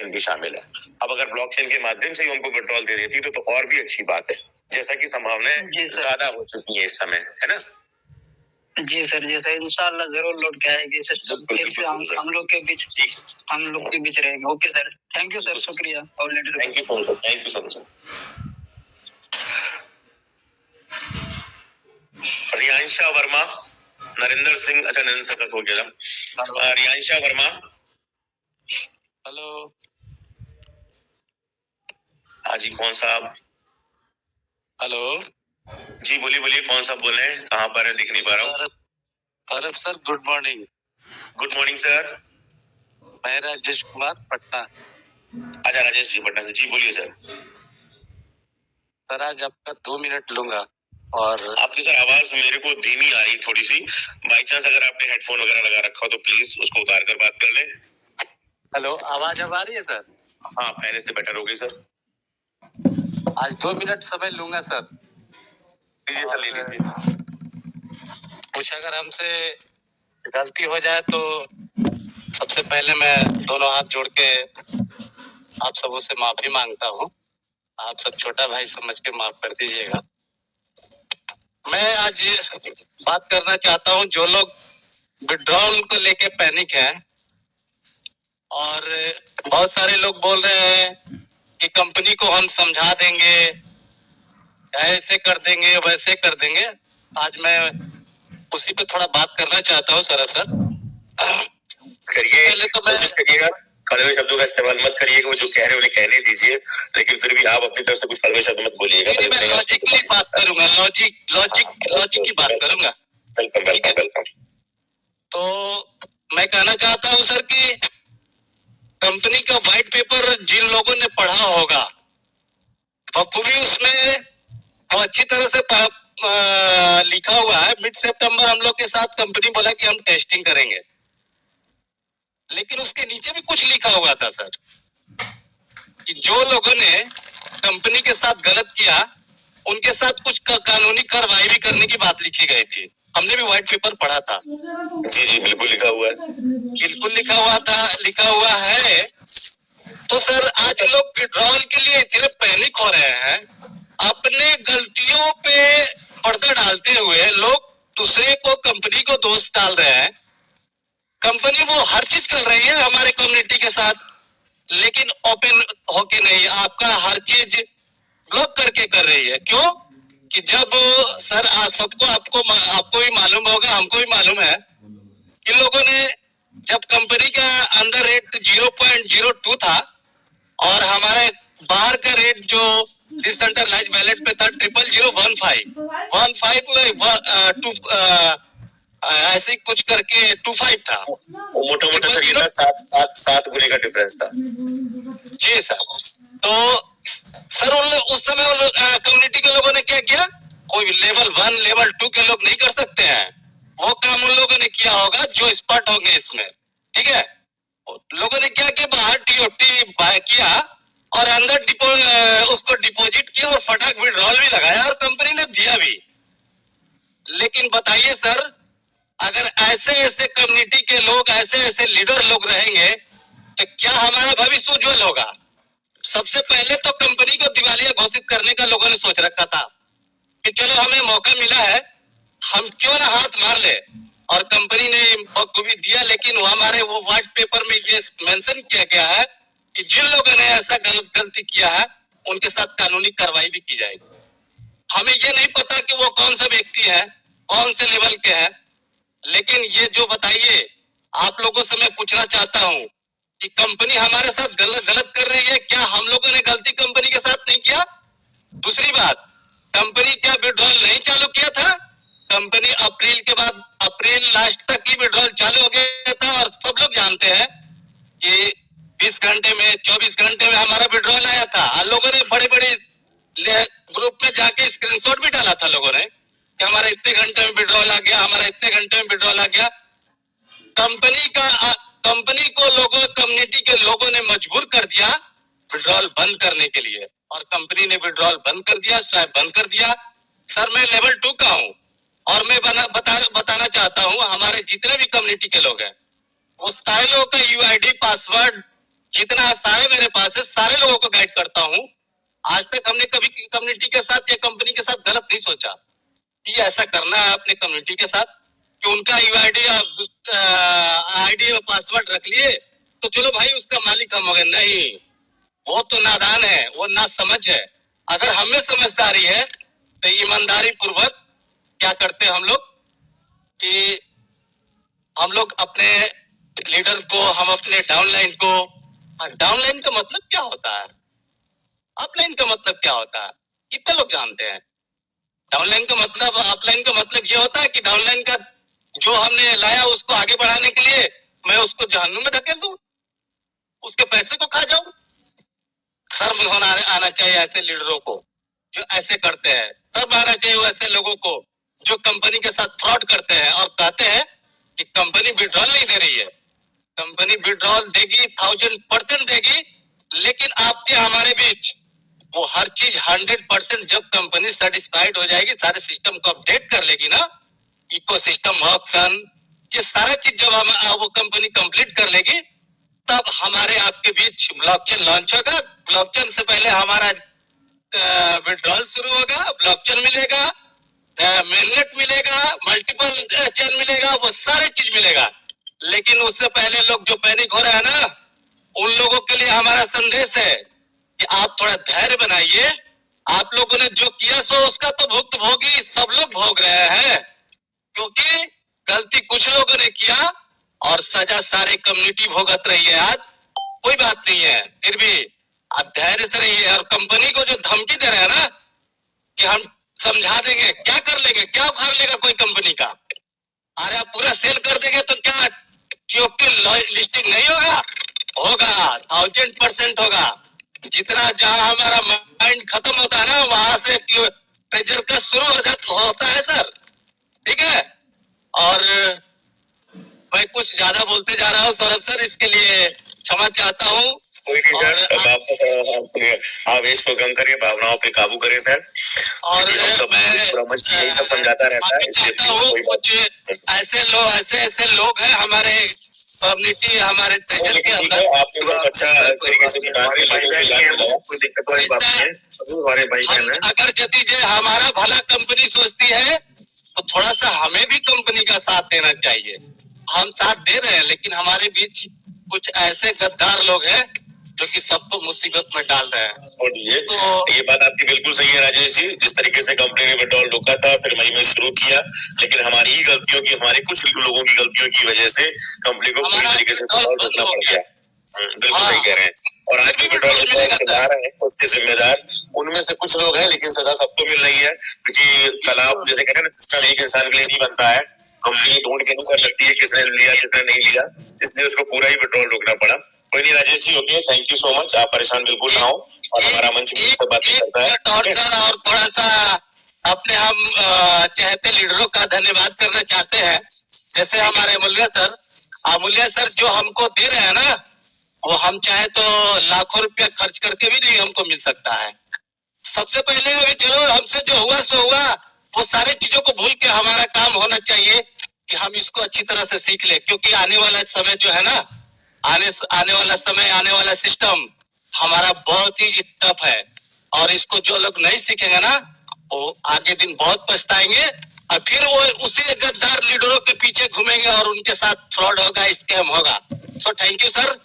Blockchain भी शामिल है। अब अगर ब्लॉकचेन के माध्यम से ही उनको विड्रॉल दे देती तो और भी अच्छी बात है, जैसा कि संभावनाएं ज्यादा हो चुकी है इस समय, है ना? जी सर, जी सर, इंशाल्लाह जरूर लौट के आएगी सिस्टम, फिर से हम लोग के बीच रहेंगे। Okay sir, thank you sir, शुक्रिया। Thank you so much. Riyansha Verma, Narendra Singh, अच्छा नरेंद्र सर हो गया। रियांशा वर्मा, हेलो। हाँ जी, कौन साहब? हेलो जी बोलिए, कौन सा बोल रहे हैं, कहाँ पर है, दिख नहीं पा रहा हूँ। अरब sir, good morning. Good morning sir. मैं राजेश कुमार, पटना। अच्छा राजेश जी, पटना से। जी बोलिए सर। सर आज आपका 2 मिनट लूंगा। और आपकी सर आवाज मेरे को धीमी आ रही थोड़ी सी, बाई चांस अगर आपने हेडफोन वगैरह लगा रखा हो तो प्लीज उसको उतार कर बात कर लें। हेलो, आवाज अब आ रही है सर? हाँ, पहले से बेटर हो गई सर। आज 2 मिनट समय लूंगा सर। लीजिए सर, ले लीजिए। कुछ अगर हमसे गलती हो जाए तो सबसे पहले मैं दोनों हाथ जोड़ के आप सबों से माफी मांगता हूँ। आप सब छोटा भाई समझ के माफ कर दीजिएगा। मैं आज बात करना चाहता हूँ, जो लोग विड्रॉल को लेके पैनिक है और बहुत सारे लोग बोल रहे हैं कि कंपनी को हम समझा देंगे, ऐसे कर देंगे, वैसे कर देंगे। आज मैं उसी पे थोड़ा बात करना चाहता हूँ सर। करिए, पहले तो मैं कोशिश करिएगा, कड़वे शब्दों का इस्तेमाल मत करिएगा, वो जो कह रहे हैं उन्हें कहने दीजिए, लेकिन फिर भी आप अपनी तरफ से कुछ कड़वे शब्द मत बोलिएगा। मैं लॉजिकली बात करूंगा, लॉजिक की बात करूंगा। वेलकम। तो मैं कहना चाहता हूँ सर कि कंपनी का व्हाइट पेपर जिन लोगों ने पढ़ा होगा बखूबी उसमें वो अच्छी तरह से लिखा हुआ है। मिड सितंबर हम लोग के साथ कंपनी बोला कि हम टेस्टिंग करेंगे, लेकिन उसके नीचे भी कुछ लिखा हुआ था सर कि जो लोगों ने कंपनी के साथ गलत किया उनके साथ कुछ कानूनी कार्रवाई भी करने की बात लिखी गई थी। हमने भी व्हाइट पेपर पढ़ा था। जी बिल्कुल लिखा हुआ है, बिल्कुल लिखा हुआ है। तो सर आज लोग विड्रॉल के लिए सिर्फ पैनिक हो रहे हैं, अपने गलतियों पे पर्दा डालते हुए लोग दूसरे को, कंपनी को दोष डाल रहे हैं। कंपनी वो हर चीज कर रही है हमारे कम्युनिटी के साथ, लेकिन ओपन होके नहीं, आपका हर चीज ब्लॉक करके कर रही है। क्यों? कि जब सर सबको आपको भी मालूम होगा, हमको भी मालूम है, इन लोगों ने जब कंपनी का अंदर रेट 0.02 था और हमारे बाहर का रेट जो डिसेंट्रलाइज वैलेट पे था 0015 ऐसे कुछ करके 25 था। मोटा 7 गुने का डिफरेंस था। जी सर। तो सर उस समय कम्युनिटी के लोगों ने क्या किया, कोई लेवल 1 लेवल 2 के लोग नहीं कर सकते हैं, वो काम उन लोगों ने किया होगा जो एक्सपर्ट होंगे इसमें। ठीक है, लोगों ने क्या किया, बाहर टीओटी बाय किया और अंदर उसको डिपॉजिट किया और फटाक विड्रॉल भी लगाया और कंपनी ने दिया भी। लेकिन बताइए सर, अगर ऐसे कम्युनिटी के लोग, ऐसे लीडर लोग रहेंगे तो क्या हमारा भविष्य उज्जवल होगा? सबसे पहले तो कंपनी को दिवालिया घोषित करने का लोगों ने सोच रखा था कि चलो हमें मौका मिला है, हम क्यों ना हाथ मार ले, और कंपनी ने बखूबी दिया। लेकिन वो हमारे वो व्हाइट पेपर में ये मेंशन किया गया है कि जिन लोगों ने ऐसा गलती किया है उनके साथ कानूनी कार्रवाई भी की जाएगी। हमें ये नहीं पता कि वो कौन सा व्यक्ति है, कौन से लेवल के है, लेकिन ये जो बताइए, आप लोगों से मैं पूछना चाहता हूँ कि कंपनी हमारे साथ गलत कर रही है क्या? हम लोगों ने गलती कंपनी के साथ नहीं किया। दूसरी बात, कंपनी क्या विड्रॉल नहीं चालू किया था? कंपनी अप्रैल के बाद, अप्रैल लास्ट तक ही विड्रॉल चालू हो गया था और सब लोग जानते हैं कि 20 घंटे में, 24 घंटे में हमारा विड्रॉल आया था। लोगों ने बड़े बड़े ग्रुप में जाके स्क्रीनशॉट भी डाला था लोगों ने कि हमारा इतने घंटे में विड्रॉल आ गया, हमारा इतने घंटे में विड्रॉल आ गया। कंपनी को लोगों, कम्युनिटी के लोगों ने मजबूर कर दिया विड्रॉल बंद करने के लिए, और कंपनी ने विड्रॉल बंद कर दिया, स्वैप बंद कर दिया। सर मैं लेवल 2 का हूँ और मैं बताना चाहता हूँ, हमारे जितने भी कम्युनिटी के लोग हैं वो सारे लोगों का यूआईडी पासवर्ड जितना सारे मेरे पास है सारे लोगों को गाइड करता हूँ। आज तक हमने कभी कम्युनिटी के साथ या कंपनी के साथ गलत नहीं सोचा कि ऐसा करना है अपने कम्युनिटी के साथ कि उनका यूआईडी आईडी और पासवर्ड रख लिए तो चलो भाई उसका मालिक हम हो गए। नहीं, वो तो नादान है, वो ना समझ है। अगर हमें समझदारी है तो ईमानदारी पूर्वक क्या करते हैं हम लोग कि हम लोग अपने लीडर को, हम अपने डाउनलाइन को, डाउनलाइन का मतलब क्या होता है, अपलाइन का मतलब क्या होता है, कितने लोग जानते हैं? डाउनलाइन का मतलब, अपलाइन का मतलब ये होता है कि डाउनलाइन का जो हमने लाया उसको आगे बढ़ाने के लिए मैं उसको जहन्नुम में धकेल दूं, उसके पैसे को खा जाऊं। शर्म होना आना चाहिए ऐसे लीडरों को जो ऐसे करते हैं। शर्म आना चाहिए ऐसे लोगों को जो कंपनी के साथ फ्रॉड करते हैं और कहते हैं कि कंपनी विड्रॉल नहीं दे रही है। कंपनी विड्रॉल देगी, 1000% देगी, लेकिन आपके हमारे बीच वो हर चीज 100% जब कंपनी सेटिस्फाइड हो जाएगी, सारे सिस्टम को अपडेट कर लेगी ना, इकोसिस्टम ऑक्शन, ये सारा चीज जब हम वो कंपनी कंप्लीट कर लेगी तब हमारे आपके बीच ब्लॉकचेन लॉन्च होगा। ब्लॉकचेन से पहले हमारा विड्रॉल शुरू होगा, ब्लॉकचेन मिलेगा, मेननेट मिलेगा, मल्टीपल चेन मिलेगा, वो सारे चीज मिलेगा। लेकिन उससे पहले लोग जो पैनिक हो रहे हैं ना, उन लोगों के लिए हमारा संदेश है कि आप थोड़ा धैर्य बनाइए। आप लोगों ने जो किया सो उसका तो भुगतभोगी सब लोग भोग रहे हैं, क्योंकि गलती कुछ लोगों ने किया और सजा सारे कम्युनिटी भोगत रही है। आज कोई बात नहीं है, फिर भी आप धैर्य से रहिए। और कंपनी को जो धमकी दे रहे हैं ना कि हम समझा देंगे, क्या कर लेंगे, क्या उखाड़ लेगा कोई कंपनी का? अरे आप पूरा सेल कर देंगे तो क्या टीओपी लिस्टिंग नहीं होगा? होगा, 1000% होगा। जितना जहां हमारा माइंड खत्म होता है ना, वहां से प्रेशर का शुरू होता है सर, ठीक है? और मैं कुछ ज्यादा बोलते जा रहा हूँ सौरभ सर, इसके लिए क्षमा चाहता हूँ। कोई नहीं सर, अपने आवेश को कम करिए, भावनाओं पे काबू करें सर। और मैं यही सब समझाता रहता है। कुछ ऐसे लोग हैं हमारे कम्युनिटी, हमारे ट्रेजर के अंदर। आपने बहुत अच्छा तरीके से बता दिया। अगर यदि हमारा भला कंपनी सोचती है तो थोड़ा सा हमें भी कंपनी का साथ देना चाहिए। हम साथ दे रहे हैं, लेकिन हमारे बीच कुछ ऐसे गद्दार लोग हैं जो कि सबको मुसीबत में डाल रहे हैं। और ये बात आपकी बिल्कुल सही है राजेश जी। जिस तरीके से कंपनी ने विड्रॉल रोका था, फिर मई में शुरू किया, लेकिन हमारी ही गलतियों की, हमारे कुछ लोगों की गलतियों की वजह से कंपनी को पूरी तरीके से विड्रॉल रोकना पड़ गया। बिल्कुल सही कह रहे हैं। और आज भी विड्रॉल चला रहे हैं, उसके जिम्मेदार उनमें से कुछ लोग हैं, लेकिन सजा सबको मिल रही है, क्योंकि तलाब जैसे कहते हैं ना, सिस्टम एक इंसान के लिए नहीं बनता है। कंपनी ढूंढ के नहीं कर सकती है किसने लिया किसने नहीं लिया, इसलिए उसको पूरा ही विड्रॉल रोकना पड़ा। कोई नहीं Rajesh ji, okay, thank you so much. आप परेशान बिल्कुल ना हो, और हमारा मंच भी सब बातें करता है। और थोड़ा सा अपने हम चाहते लीडरों का धन्यवाद करना चाहते हैं। जैसे हमारे अमूल्य सर जो हमको दे रहे हैं ना, वो हम चाहे तो लाखों रुपया खर्च करके भी नहीं हमको मिल सकता है। सबसे पहले अभी चलो हमसे जो हुआ सो हुआ, वो सारे चीजों को भूल के हमारा काम होना चाहिए कि हम इसको अच्छी तरह से सीख ले, क्योंकि आने वाला समय जो है ना, आने वाला समय, आने वाला सिस्टम हमारा बहुत ही टफ है। और इसको जो लोग नहीं सीखेंगे ना, वो आगे दिन बहुत पछताएंगे, और फिर वो उसी गद्दार लीडरों के पीछे घूमेंगे और उनके साथ फ्रॉड होगा, स्कैम होगा। So thank you sir.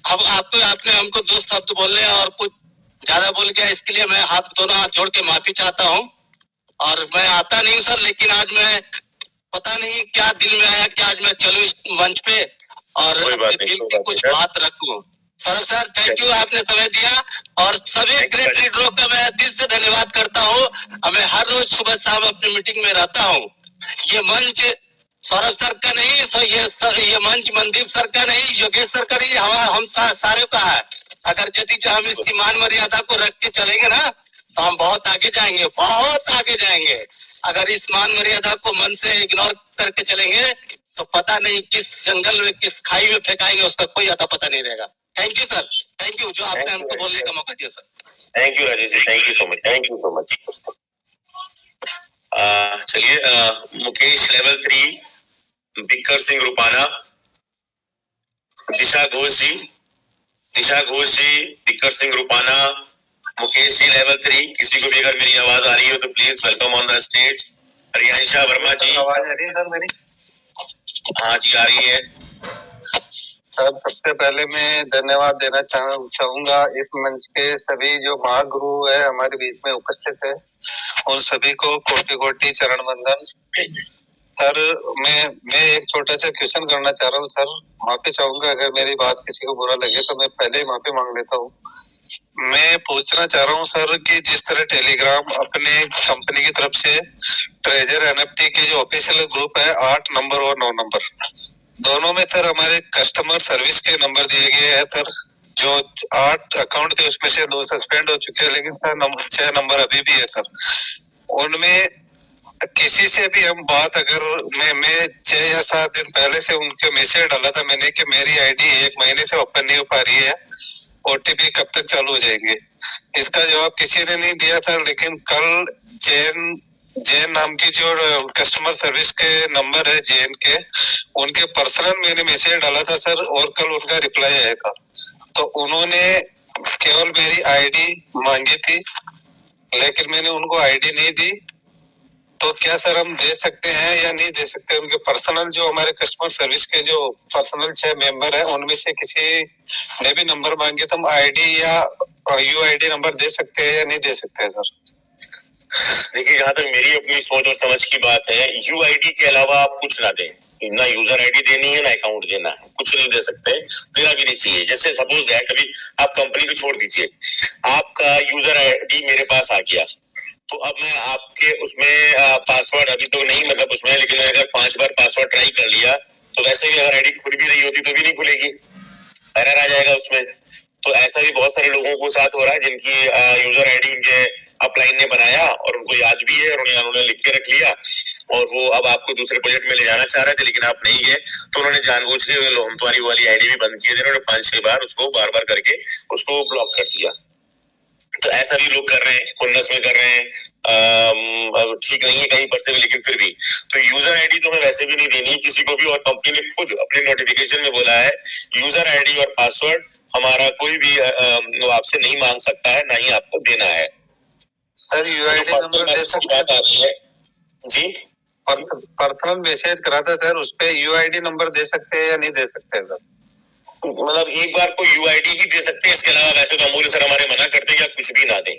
अब आपने हमको 2 शब्द बोले और कुछ ज्यादा बोल गया, इसके लिए मैं दोनों हाथ जोड़ के माफी चाहता हूँ। और मैं आता नहीं हूँ सर, लेकिन आज मैं पता नहीं क्या दिल में आया कि आज मैं चलूं इस मंच पे और अपने दिल की कुछ बात रखूं। सर थैंक यू, आपने समय दिया। और सभी ग्रेट लीडरों का मैं दिल से धन्यवाद करता हूँ। मैं हर रोज सुबह शाम अपनी मीटिंग में रहता हूँ। ये मंच सौरभ सर का नहीं, ये मंच मनदीप सर का नहीं, योगेश सर का नहीं, हम सारे का है। अगर यदि हम इस मान मर्यादा को रख के चलेंगे ना, तो हम बहुत आगे जाएंगे, बहुत आगे जाएंगे। अगर इस मान मर्यादा को मन से इग्नोर करके चलेंगे तो पता नहीं किस जंगल में, किस खाई में फेंकाएंगे, उसका कोई अता पता नहीं रहेगा। Thank you sir, thank you जो आपने हमको बोलने का मौका दिया sir. Thank you Rajesh ji, thank you so much, thank you so much. चलिए मुकेश लेवल 3, बिक्कर सिंह रुपाना, दिशा घोष जी, दिशा घोष जी, दिक्कर सिंह रुपाना, मुकेश जी लेवल 3, किसी को भी अगर मेरी आवाज आ रही हो तो please welcome on the stage. Riyansha Verma ji, आवाज आ रही है सर मेरी? हाँ जी आ रही है सर। सबसे पहले मैं धन्यवाद देना चाहूंगा इस मंच के सभी जो महागुरु है हमारे बीच में उपस्थित है, उन सभी को कोटि कोटि चरण वंदन। सर मैं एक छोटा सा क्वेश्चन करना चाह रहा हूँ सर, माफी चाहूंगा अगर मेरी बात किसी को बुरा लगे तो मैं पहले ही माफी मांग लेता हूँ। मैं पूछना चाह रहा हूँ सर कि जिस तरह टेलीग्राम अपने कंपनी की तरफ से ट्रेजर एनएफटी के जो ऑफिशियल ग्रुप है 8 नंबर और 9 नंबर दोनों में सर हमारे कस्टमर सर्विस के नंबर दिए गए हैं सर। जो 8 अकाउंट थे उसमें से 2 सस्पेंड हो चुके हैं, लेकिन सर 6 नंबर अभी भी है सर। उनमें किसी से भी हम बात अगर मैं 6 या 7 दिन पहले से उनके मैसेज डाला था मैंने कि मेरी आईडी 1 महीने से ओपन नहीं हो पा रही है, ओटीपी कब तक चालू हो जाएंगे। इसका जवाब किसी ने नहीं दिया था। लेकिन कल जैन नाम की जो कस्टमर सर्विस के नंबर है जैन के, उनके पर्सनल मैंने मैसेज डाला था सर, और कल उनका रिप्लाई आया था। तो उन्होंने केवल मेरी आईडी मांगी थी, लेकिन मैंने उनको आईडी नहीं दी। तो क्या सर हम दे सकते हैं या नहीं दे सकते? उनके पर्सनल जो हमारे कस्टमर सर्विस के जो पर्सनल 6 मेंबर है उनमें से किसी ने भी नंबर मांगे तो हम आईडी या यूआईडी नंबर दे सकते हैं या नहीं दे सकते हैं सर? देखिए, जहाँ तक मेरी अपनी सोच और समझ की बात है, यूआईडी के अलावा आप कुछ ना दें। ना यूजर आईडी देनी है ना अकाउंट देना है, कुछ नहीं दे सकते, देना भी नहीं चाहिए। जैसे सपोज दैट अभी आप कंपनी को छोड़ दीजिए, आपका यूजर आईडी मेरे पास आ गया तो अब मैं आपके उसमें पासवर्ड अभी तो नहीं मतलब उसमें, लेकिन अगर 5 बार पासवर्ड ट्राई कर लिया तो वैसे भी अगर आईडी खुल भी रही होती तो भी नहीं खुलेगी, एरर आ जाएगा उसमें। तो ऐसा भी बहुत सारे लोगों को साथ हो रहा है जिनकी यूजर आईडी इनके अपलाइन ने बनाया और उनको याद भी है और उन्होंने लिख के रख लिया, और वो अब आपको दूसरे प्रोजेक्ट में ले जाना चाह रहे थे लेकिन आप नहीं गए तो उन्होंने जानबूझ के हम तुम्हारी वाली आईडी भी बंद किए थे, उन्होंने 5-6 बार उसको बार बार करके उसको ब्लॉक कर दिया। तो ऐसा भी लोग कर रहे हैं, खुन्नस में कर रहे हैं, ठीक नहीं है कहीं पर से भी, लेकिन फिर भी तो यूजर आईडी तो हमें वैसे भी नहीं देनी है किसी को भी। और कंपनी ने खुद अपने नोटिफिकेशन में बोला है यूजर आईडी और पासवर्ड हमारा कोई भी आपसे नहीं मांग सकता है, ना ही आपको देना है। सर यूआईडी नंबर दे सकते बात आ रही है जी, पर्सनल मैसेज करा था सर, उस पे यूआईडी नंबर दे सकते हैं या नहीं दे सकते सर? मतलब एक बार को यूआईडी ही दे सकते हैं, इसके अलावा वैसे तो अमूल्य सर हमारे मना करते हैं कि आप कुछ भी ना दें,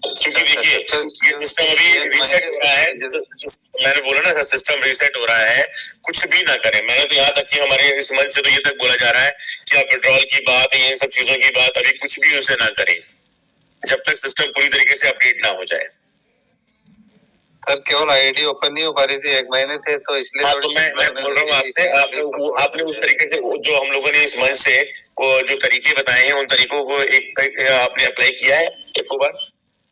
क्योंकि देखिए ये सिस्टम अभी रीसेट हो रहा है। मैंने बोला ना सर, सिस्टम रीसेट हो रहा है, कुछ भी ना करें। मैंने तो यहाँ तक कि हमारे इस मंच से तो ये तक बोला जा रहा है कि आप पेट्रोल की बात है, इन सब चीजों की बात अभी कुछ भी उनसे ना करें जब तक सिस्टम पूरी तरीके से अपडेट ना हो जाए। सर केवल आईडी ओपन नहीं हो पा रही थी, 1 महीने थे तो इसलिए। हाँ, तो मैं बोल रहा हूँ आपसे, आपने उस तरीके से जो हम लोगों ने इस मंच से वो जो तरीके बताए हैं उन तरीकों को आपने अप्लाई किया है एक बार?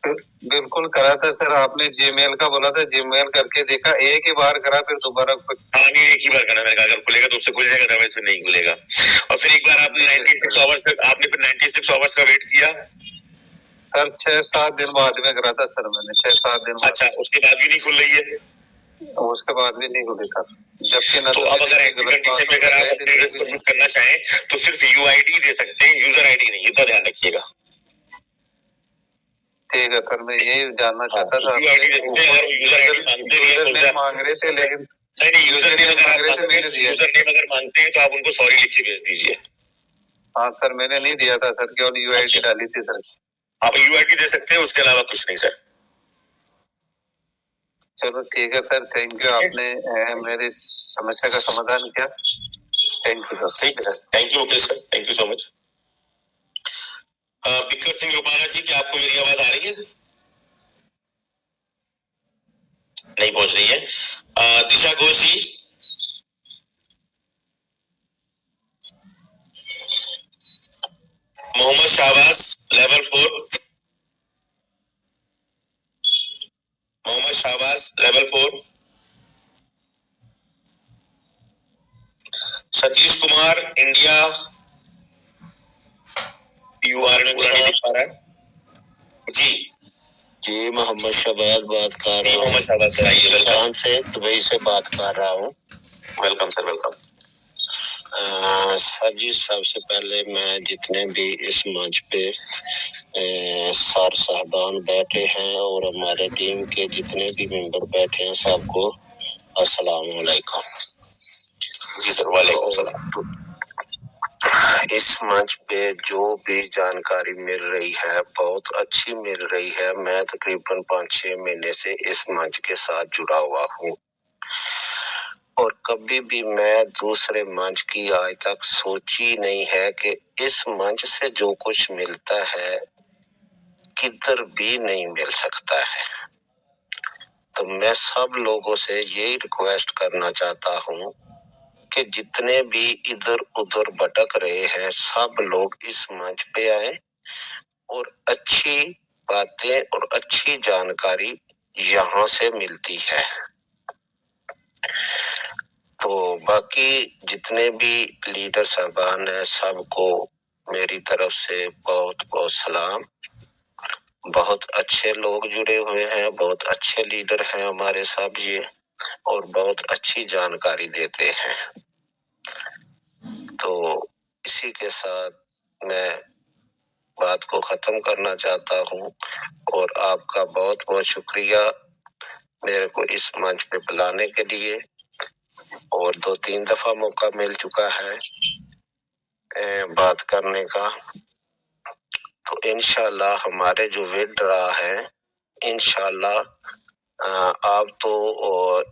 बिल्कुल करा था सर। आपने जीमेल का बोला था, जीमेल करके देखा, एक ही बार करा, फिर दोबारा कुछ। हाँ नहीं, एक ही बार करना। मैंने कहा अगर खुलेगा तो उससे खुल जाएगा, अदरवाइज फिर नहीं खुलेगा। और फिर एक बार आपने 96 आवर्स का वेट किया सर? 6-7 दिन बाद में करा था सर मैंने, 6-7 दिन। अच्छा, उसके बाद भी नहीं खुल रही है? उसके बाद भी नहीं खुली सर। जबकि तो अब अगर ऐसी कंडीशन में अगर आप अपने रिस्क को यूज करना चाहें तो सिर्फ यूआईडी दे सकते हैं, यूजर आईडी नहीं, इतना ध्यान रखिएगा। ठीक है सर, मैं यही जानना चाहता था। यूआईडी दे सकते हैं, अगर यूजर आईडी मांग रहे थे, लेकिन नहीं, यूजर नेम अगर मांगते हैं तो आप उनको सॉरी लिख के भेज दीजिए। हाँ सर, मैंने नहीं दिया था सर, केवल यूआईडी डाली थी सर। आप यूआईडी दे सकते हैं, उसके अलावा कुछ नहीं सर। चलो ठीक है सर, थैंक यू, आपने मेरी समस्या का समाधान किया। Thank you sir. ठीक है sir, thank you. Okay sir, thank you so much. Dikkar Singh Rupana ji, क्या आपको मेरी आवाज आ रही है? नहीं पहुंच रही है। Disha Ghosh ji, Mohammad Shahbaz level 4, Mohammad Shahbaz level 4, Satish Kumar India, UR में पूरा नहीं दिख पा रहा है जी। मोहम्मद शाहबाज बात कर रहा हूँ। मोहम्मद शाहबाज सर, आइए। वेलकम से दुबई से बात कर रहा हूँ। Welcome sir, welcome. सर जी, सबसे पहले मैं जितने भी इस मंच पे सर साहबान बैठे हैं और हमारे टीम के जितने भी मेंबर बैठे हैं सबको अस्सलाम वालेकुम। जी सर, वालेकुम सलाम। इस मंच पे जो भी जानकारी मिल रही है बहुत अच्छी मिल रही है। मैं तकरीबन 5-6 महीने से इस मंच के साथ जुड़ा हुआ हूँ और कभी भी मैं दूसरे मंच की आज तक सोची नहीं है कि इस मंच से जो कुछ मिलता है किधर भी नहीं मिल सकता है। तो मैं सब लोगों से यही रिक्वेस्ट करना चाहता हूँ कि जितने भी इधर उधर भटक रहे हैं सब लोग इस मंच पे आए और अच्छी बातें और अच्छी जानकारी यहाँ से मिलती है। तो बाकी जितने भी लीडर साहबान हैं सबको मेरी तरफ से बहुत बहुत सलाम। बहुत अच्छे लोग जुड़े हुए हैं, बहुत अच्छे लीडर हैं हमारे सब ये और बहुत अच्छी जानकारी देते हैं। तो इसी के साथ मैं बात को खत्म करना चाहता हूँ और आपका बहुत बहुत शुक्रिया मेरे को इस मंच पे बुलाने के लिए। और 2-3 दफा मौका मिल चुका है बात करने का। तो इंशाल्लाह हमारे जो विड्रा है इंशाल्लाह आप तो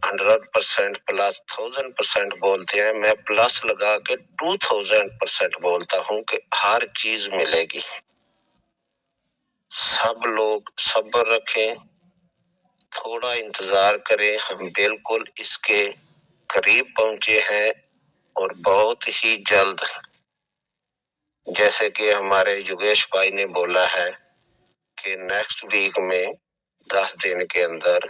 100% प्लस 1000% बोलते हैं, मैं प्लस लगा के 2000% बोलता हूँ कि हर चीज मिलेगी। सब लोग सब्र रखें, थोड़ा इंतजार करें। हम बिल्कुल इसके करीब पहुंचे हैं और बहुत ही जल्द, जैसे कि हमारे योगेश भाई ने बोला है कि नेक्स्ट वीक में 10 दिन के अंदर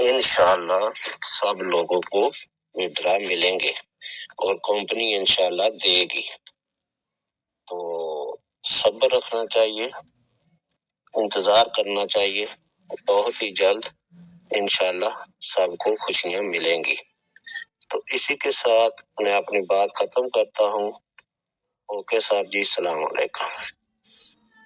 इंशाल्लाह सब लोगों को विड्रा मिलेंगे और कंपनी इंशाल्लाह देगी। तो सब्र रखना चाहिए, इंतजार करना चाहिए, बहुत ही जल्द इंशाल्लाह सबको खुशियां मिलेंगी। तो इसी के साथ मैं अपनी बात खत्म करता हूँ। ओके साहब जी, सलाम वालेकुम।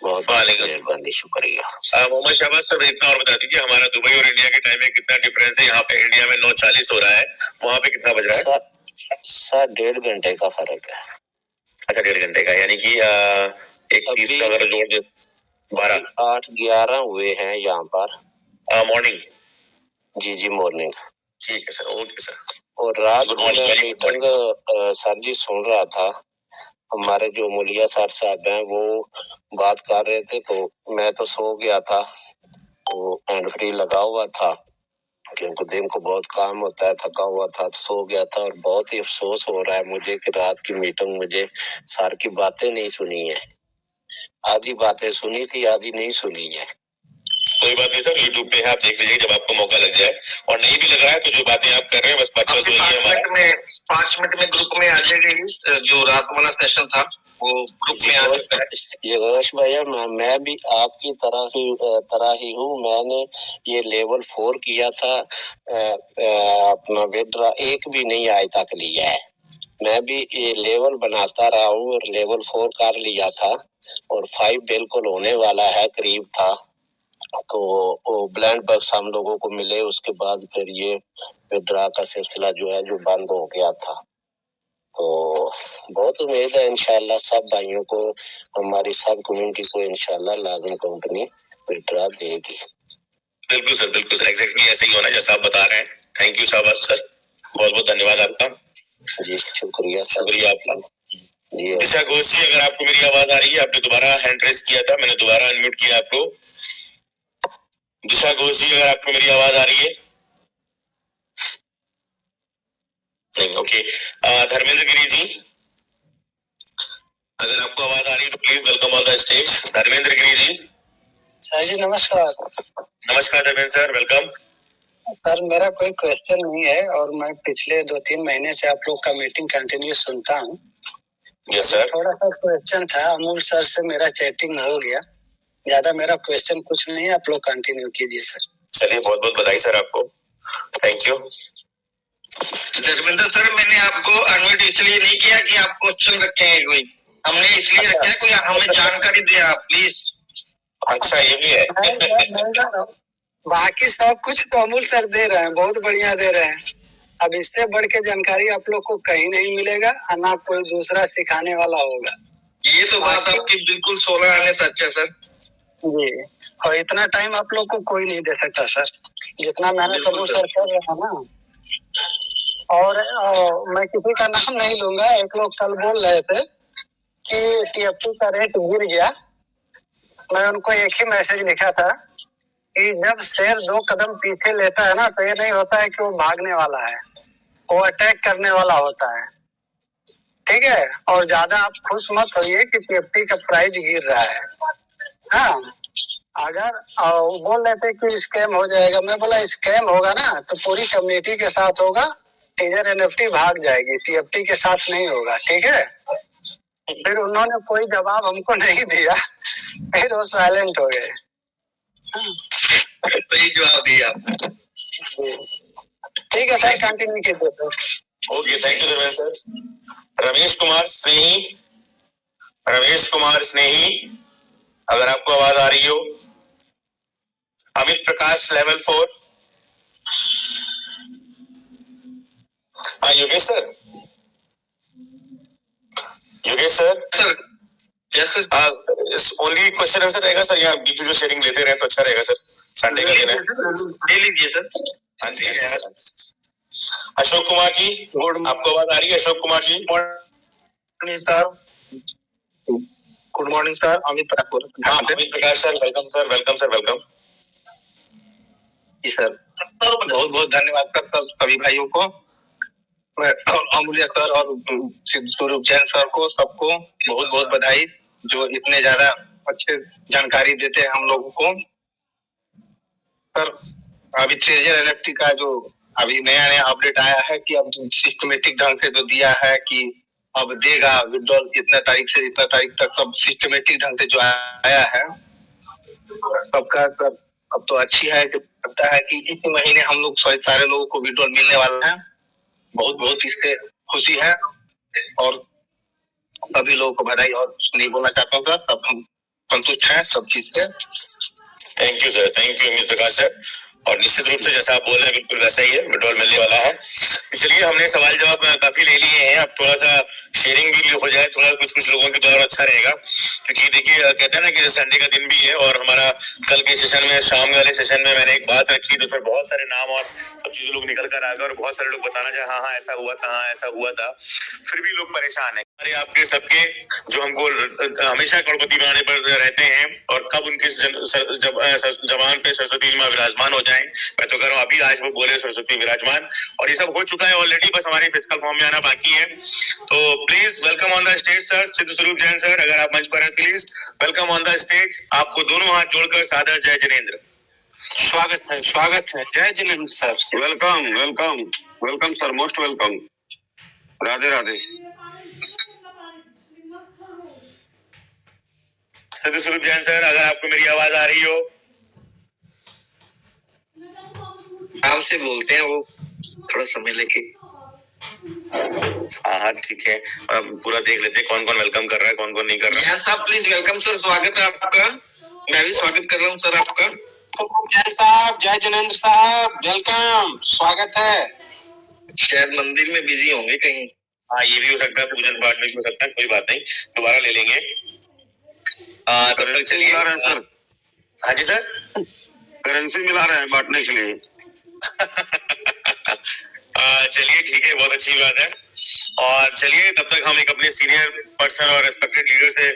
बहुत मेहरबानी, शुक्रिया। मोहम्मद शहबाज सर इतना और बता दीजिए, हमारा दुबई और इंडिया के टाइम में कितना डिफरेंस है? यहाँ पे इंडिया में 9:40 हो रहा है, वहाँ पे कितना बज रहा है? सर 1.5 घंटे का फर्क है। अच्छा, 1.5 घंटे का, यानी कि 1:30 का अगर जोड़ दे 12 8-11 हुए हैं यहाँ पर मॉर्निंग। जी मॉर्निंग। ठीक है सर, ओके सर। और रात को मैं मीटिंग सर जी सुन रहा था, हमारे जो मुलिया सर साहब हैं वो बात कर रहे थे तो मैं तो सो गया था, तो हैंड फ्री लगा हुआ था क्योंकि दिन को बहुत काम होता है, थका हुआ था तो सो गया था। और बहुत ही अफसोस हो रहा है मुझे कि रात की मीटिंग मुझे सर की बातें नहीं सुनी है। आधी बातें सुनी थी, आधी नहीं सुनी है। कोई बात नहीं सर, यूट्यूब पे है, आप देख लीजिए जब आपको मौका लग जाए। और नहीं भी लग रहा है तो जो बातें आप कर रहे हैं बस 5 मिनट में ग्रुप में आ जाएगी। जो रात वाला सेशन था वो ग्रुप में आ सकता है। योगेश भैया, मैं भी आपकी तरह ही हूँ। मैंने ये लेवल 4 किया था, अपना विड्रा एक भी नहीं आज तक लिया है। मैं भी ये लेवल बनाता रहा हूँ और लेवल 4 कर लिया था और 5 बिल्कुल होने वाला है, करीब था। तो वो ब्लैंड बक्स हम लोगों को मिले, उसके बाद फिर ये विड्रा का सिलसिला जो है जो बंद हो गया था। तो बहुत उम्मीद है इंशाल्लाह सब भाइयों को, हमारी सब कम्युनिटी को इंशाल्लाह लाजम कंपनी विड्रा देगी। बिल्कुल सर, बिल्कुल सर, एग्जैक्टली ऐसे ही होना जैसा आप बता रहे हैं। थैंक यू शाबाश सर, बहुत बहुत धन्यवाद आपका। जी शुक्रिया, शुक्रिया आपका। दिशा घोष जी, अगर आपको मेरी आवाज आ रही है, आपने दोबारा हैंड रेस किया था, मैंने दोबारा अनम्यूट किया आपको। दिशा घोष जी, अगर आपको मेरी आवाज आ रही है? नहीं, ओके। धर्मेंद्र गिरी जी, अगर आपको आवाज आ रही है तो please welcome on the stage. Dharmendra Giri ji. Sir ji नमस्कार। नमस्कार धर्मेंद्र सर, वेलकम। सर मेरा कोई क्वेश्चन नहीं है और मैं पिछले 2-3 महीने से आप लोग का मीटिंग कंटिन्यू सुनता हूँ। Yes sir. थोड़ा सा क्वेश्चन था, अमूल सर से मेरा चैटिंग हो गया, ज्यादा मेरा क्वेश्चन कुछ नहीं है, आप लोग कंटिन्यू कीजिए सर। चलिए, बहुत बहुत बधाई सर आपको, थैंक यू। धर्मेंद्र सर, मैंने आपको अनम्यूट इसलिए नहीं किया कि आप क्वेश्चन रखे हैं कोई, हमने इसलिए रखा है कोई हमें जानकारी दे आप प्लीज। अच्छा ये भी है। बाकी सब कुछ तो अमूल सर दे रहे हैं, बहुत बढ़िया दे रहे हैं। अब इससे बढ़ के जानकारी आप लोग को कहीं नहीं मिलेगा, ना कोई दूसरा सिखाने वाला होगा। ये तो बात आपकी बिल्कुल 16 आने सच है सर जी। और इतना टाइम आप लोग को कोई नहीं दे सकता सर, जितना मेहनत अमूल सर कर रहे हैं ना। और मैं किसी का नाम नहीं लूंगा, एक लोग कल बोल रहे थे कि टीएफटी का रेट गिर गया। मैं उनको एक ही मैसेज लिखा था कि जब शेर 2 कदम पीछे लेता है ना, तो ये नहीं होता है कि वो भागने वाला है, वो अटैक करने वाला होता है। ठीक है, और ज्यादा आप खुश मत होइए कि टीएफटी का प्राइस गिर रहा है। हाँ, अगर वो बोल रहे थे कि स्कैम हो जाएगा, मैं बोला स्कैम होगा ना तो पूरी कम्युनिटी के साथ होगा, टीजर एनएफटी भाग जाएगी, टीएफटी के साथ नहीं होगा। ठीक है, फिर उन्होंने कोई जवाब हमको नहीं दिया, फिर वो साइलेंट हो गए। सही जवाब दिया आपने। ठीक है सर, कंटिन्यू कीजिए। Okay, thank you Dharmendra sir. Ramesh Kumar Snehi, अगर आपको आवाज आ रही हो। अमित प्रकाश लेवल 4। हाँ Yogesh sir. Sir yes sir. Only question answer रहेगा सर, यहाँ वीडियो शेयरिंग लेते रहे तो अच्छा रहेगा सर, संडे का दिन है। ले लीजिए सर। हाँ जी सर। अशोक कुमार जी, आपको आवाज आ रही है? Ashok Kumar ji. Good morning sir. Amit Prakash sir, welcome sir, welcome sir, welcome जी सर। बहुत बहुत धन्यवाद सर सभी भाइयों को, अमूल्य सर और स्वरूप जैन सर को, सबको बहुत बहुत बधाई जो इतने ज्यादा अच्छे जानकारी देते हैं हम लोगों को। सर अभी ट्रेजर एनएफटी का जो अभी नया अपडेट आया है कि अब सिस्टमेटिक ढंग से जो दिया है कि अब देगा विड्रॉल इतना तारीख से इतना तारीख तक, सब सिस्टमेटिक ढंग से जो आया है सबका सर, अब तो अच्छी है कि लगता है कि इस महीने हम लोग सारे लोगों को विड्रॉल मिलने वाला है। बहुत बहुत इससे खुशी है और सभी लोगों को बधाई, और नहीं बोलना चाहता हूँ सर, सब हम संतुष्ट हैं सब चीज से। Thank you sir, thank you Amit Prakash sir. और निश्चित रूप से जैसा आप बोल रहे हैं बिल्कुल वैसा ही है, विड्रॉल मिलने वाला है। चलिए, हमने सवाल जवाब काफी ले लिए हैं, अब थोड़ा सा शेयरिंग भी हो जाए, थोड़ा कुछ लोगों के द्वारा अच्छा रहेगा, क्योंकि देखिए कहते हैं ना कि संडे का दिन भी है और हमारा कल के सेशन में, शाम वाले सेशन में मैंने एक बात रखी तो फिर बहुत सारे नाम और सब चीजें लोग निकल कर आ गए और बहुत सारे लोग बताना चाहे हाँ ऐसा हुआ था, हाँ ऐसा हुआ था, फिर भी लोग परेशान है। अरे आपके सबके जो हमको हमेशा करोड़पति बनाने पर रहते हैं और कब उनके जबान पे सरस्वती माँ विराजमान हो जाए, मैं तो कह रहा हूँ अभी आज वो बोले सरस्वती विराजमान, और ये सब हो चुका है ऑलरेडी, बस हमारी फिजिकल फॉर्म में आना बाकी है। तो please welcome on the stage sir, सिद्ध स्वरूप जैन सर, अगर आप मंच पर हैं please welcome on the stage. आपको दोनों हाथ जोड़कर सादर जय जिनेंद्र। स्वागत है जय Jinendra sir. Welcome welcome welcome sir, most welcome. Radhe Radhe. सिद्ध स्वरूप जैन सर, अगर आपको मेरी आवाज आ रही हो। नाम से बोलते हैं वो, थोड़ा समय लेके। हाँ ठीक है, पूरा देख लेते हैं कौन कौन वेलकम कर रहा है, कौन कौन नहीं कर रहा है। साहब प्लीज वेलकम सर, स्वागत है आपका। मैं भी स्वागत कर रहा हूँ सर आपका। जय साहब, जय जिनेंद्र साहब, वेलकम, स्वागत है। शायद मंदिर में बिजी होंगे कहीं। हाँ ये भी हो सकता है, पूजन पाठ में भी हो सकता है, कोई बात नहीं, दोबारा ले लेंगे। तब तक चलिए सर। हाँ जी सर, करेंसी मिला रहे हैं बांटने के लिए। चलिए ठीक है, बहुत अच्छी बात है। और चलिए तब तक हम एक अपने सीनियर पर्सन और रेस्पेक्टेड लीडर से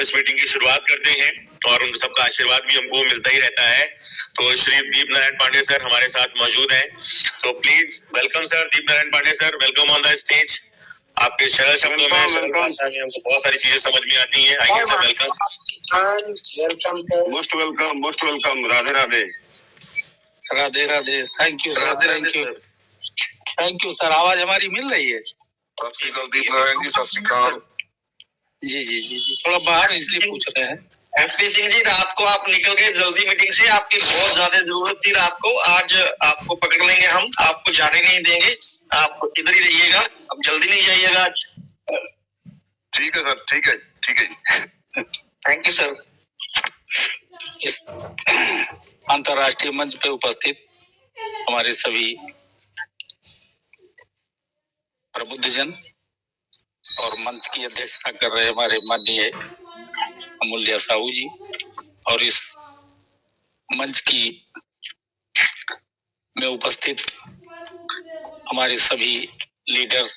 इस मीटिंग की शुरुआत करते हैं और उन सबका आशीर्वाद भी हमको मिलता ही रहता है। तो श्री दीप नारायण पांडे सर हमारे साथ मौजूद हैं, तो please welcome sir, Deep Narayan Pandey sir, welcome on the stage. आपके सरल शब्दों में, सरल भाषा में हमको बहुत सारी चीजें समझ में आती हैं। आइए sir, welcome. Most welcome, most welcome. Radhe Radhe. Radhe Radhe. Thank you sir, thank you, thank you sir. आवाज हमारी मिल रही है? दीप नारायण जी सत श्री अकाल। जी जी जी जी, थोड़ा बाहर इसलिए पूछ रहे हैं। एसपी सिंह जी, रात को आप निकल गए जल्दी मीटिंग से, आपकी बहुत ज्यादा जरूरत थी रात को। आज आपको पकड़ लेंगे हम, आपको जाने नहीं देंगे, आप इधर ही रहिएगा, अब जल्दी नहीं जाइएगा आज। ठीक है सर, ठीक है, ठीक है। Thank you sir. इस अंतर्राष्ट्रीय मंच पे उपस्थित हमारे सभी प्रबुद्धजन और मंच की अध्यक्षता कर रहे हमारे माननीय अमूल्य साहू जी, और इस मंच की में उपस्थित हमारे सभी लीडर्स,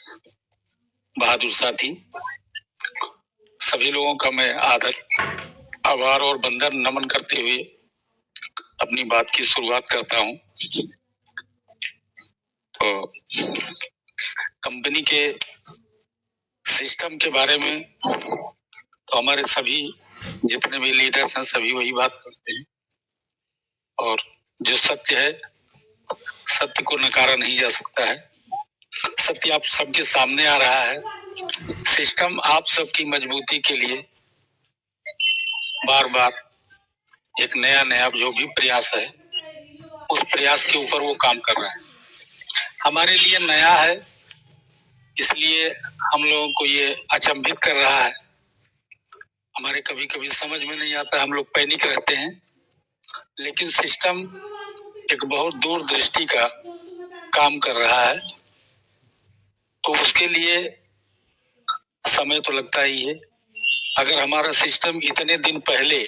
बहादुर साथी, सभी लोगों का मैं आदर, आभार और वंदन नमन करते हुए अपनी बात की शुरुआत करता हूं। तो कंपनी के सिस्टम के बारे में तो हमारे सभी जितने भी लीडर्स हैं सभी वही बात करते हैं, और जो सत्य है, सत्य को नकारा नहीं जा सकता है। सत्य आप सबके सामने आ रहा है। सिस्टम आप सबकी मजबूती के लिए बार बार एक नया नया जो भी प्रयास है, उस प्रयास के ऊपर वो काम कर रहा है। हमारे लिए नया है, इसलिए हम लोगों को ये अचंभित कर रहा है। हमारे कभी कभी समझ में नहीं आता, हम लोग पैनिक रहते हैं, लेकिन सिस्टम एक बहुत दूरदृष्टि का काम कर रहा है, तो उसके लिए समय तो लगता ही है। अगर हमारा सिस्टम इतने दिन पहले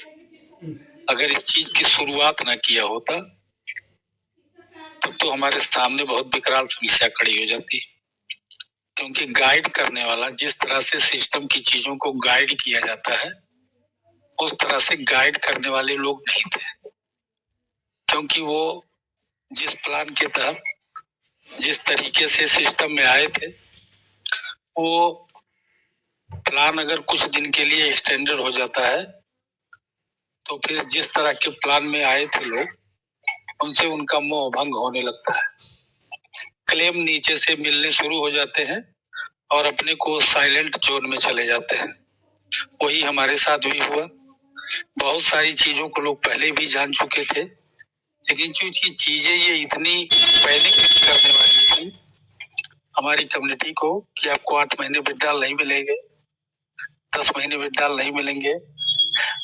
अगर इस चीज की शुरुआत ना किया होता, तब तो हमारे सामने बहुत विकराल समस्या खड़ी हो जाती। क्योंकि गाइड करने वाला, जिस तरह से सिस्टम की चीजों को गाइड किया जाता है, उस तरह से गाइड करने वाले लोग नहीं थे। क्योंकि वो जिस प्लान के तहत, जिस तरीके से सिस्टम में आए थे, वो प्लान अगर कुछ दिन के लिए एक्सटेंडेड हो जाता है, तो फिर जिस तरह के प्लान में आए थे लोग, उनसे उनका मोह भंग होने लगता है। क्लेम नीचे से मिलने शुरू हो जाते हैं और अपने को साइलेंट जोन में चले जाते हैं। वही हमारे साथ भी हुआ। बहुत सारी चीजों को लोग पहले भी जान चुके थे, लेकिन जो चीजें ये इतनी पैनिक करने वाली थी हमारी कम्युनिटी को कि आपको 8 महीने विड्रॉल नहीं मिलेंगे, 10 महीने विड्रॉल नहीं मिलेंगे,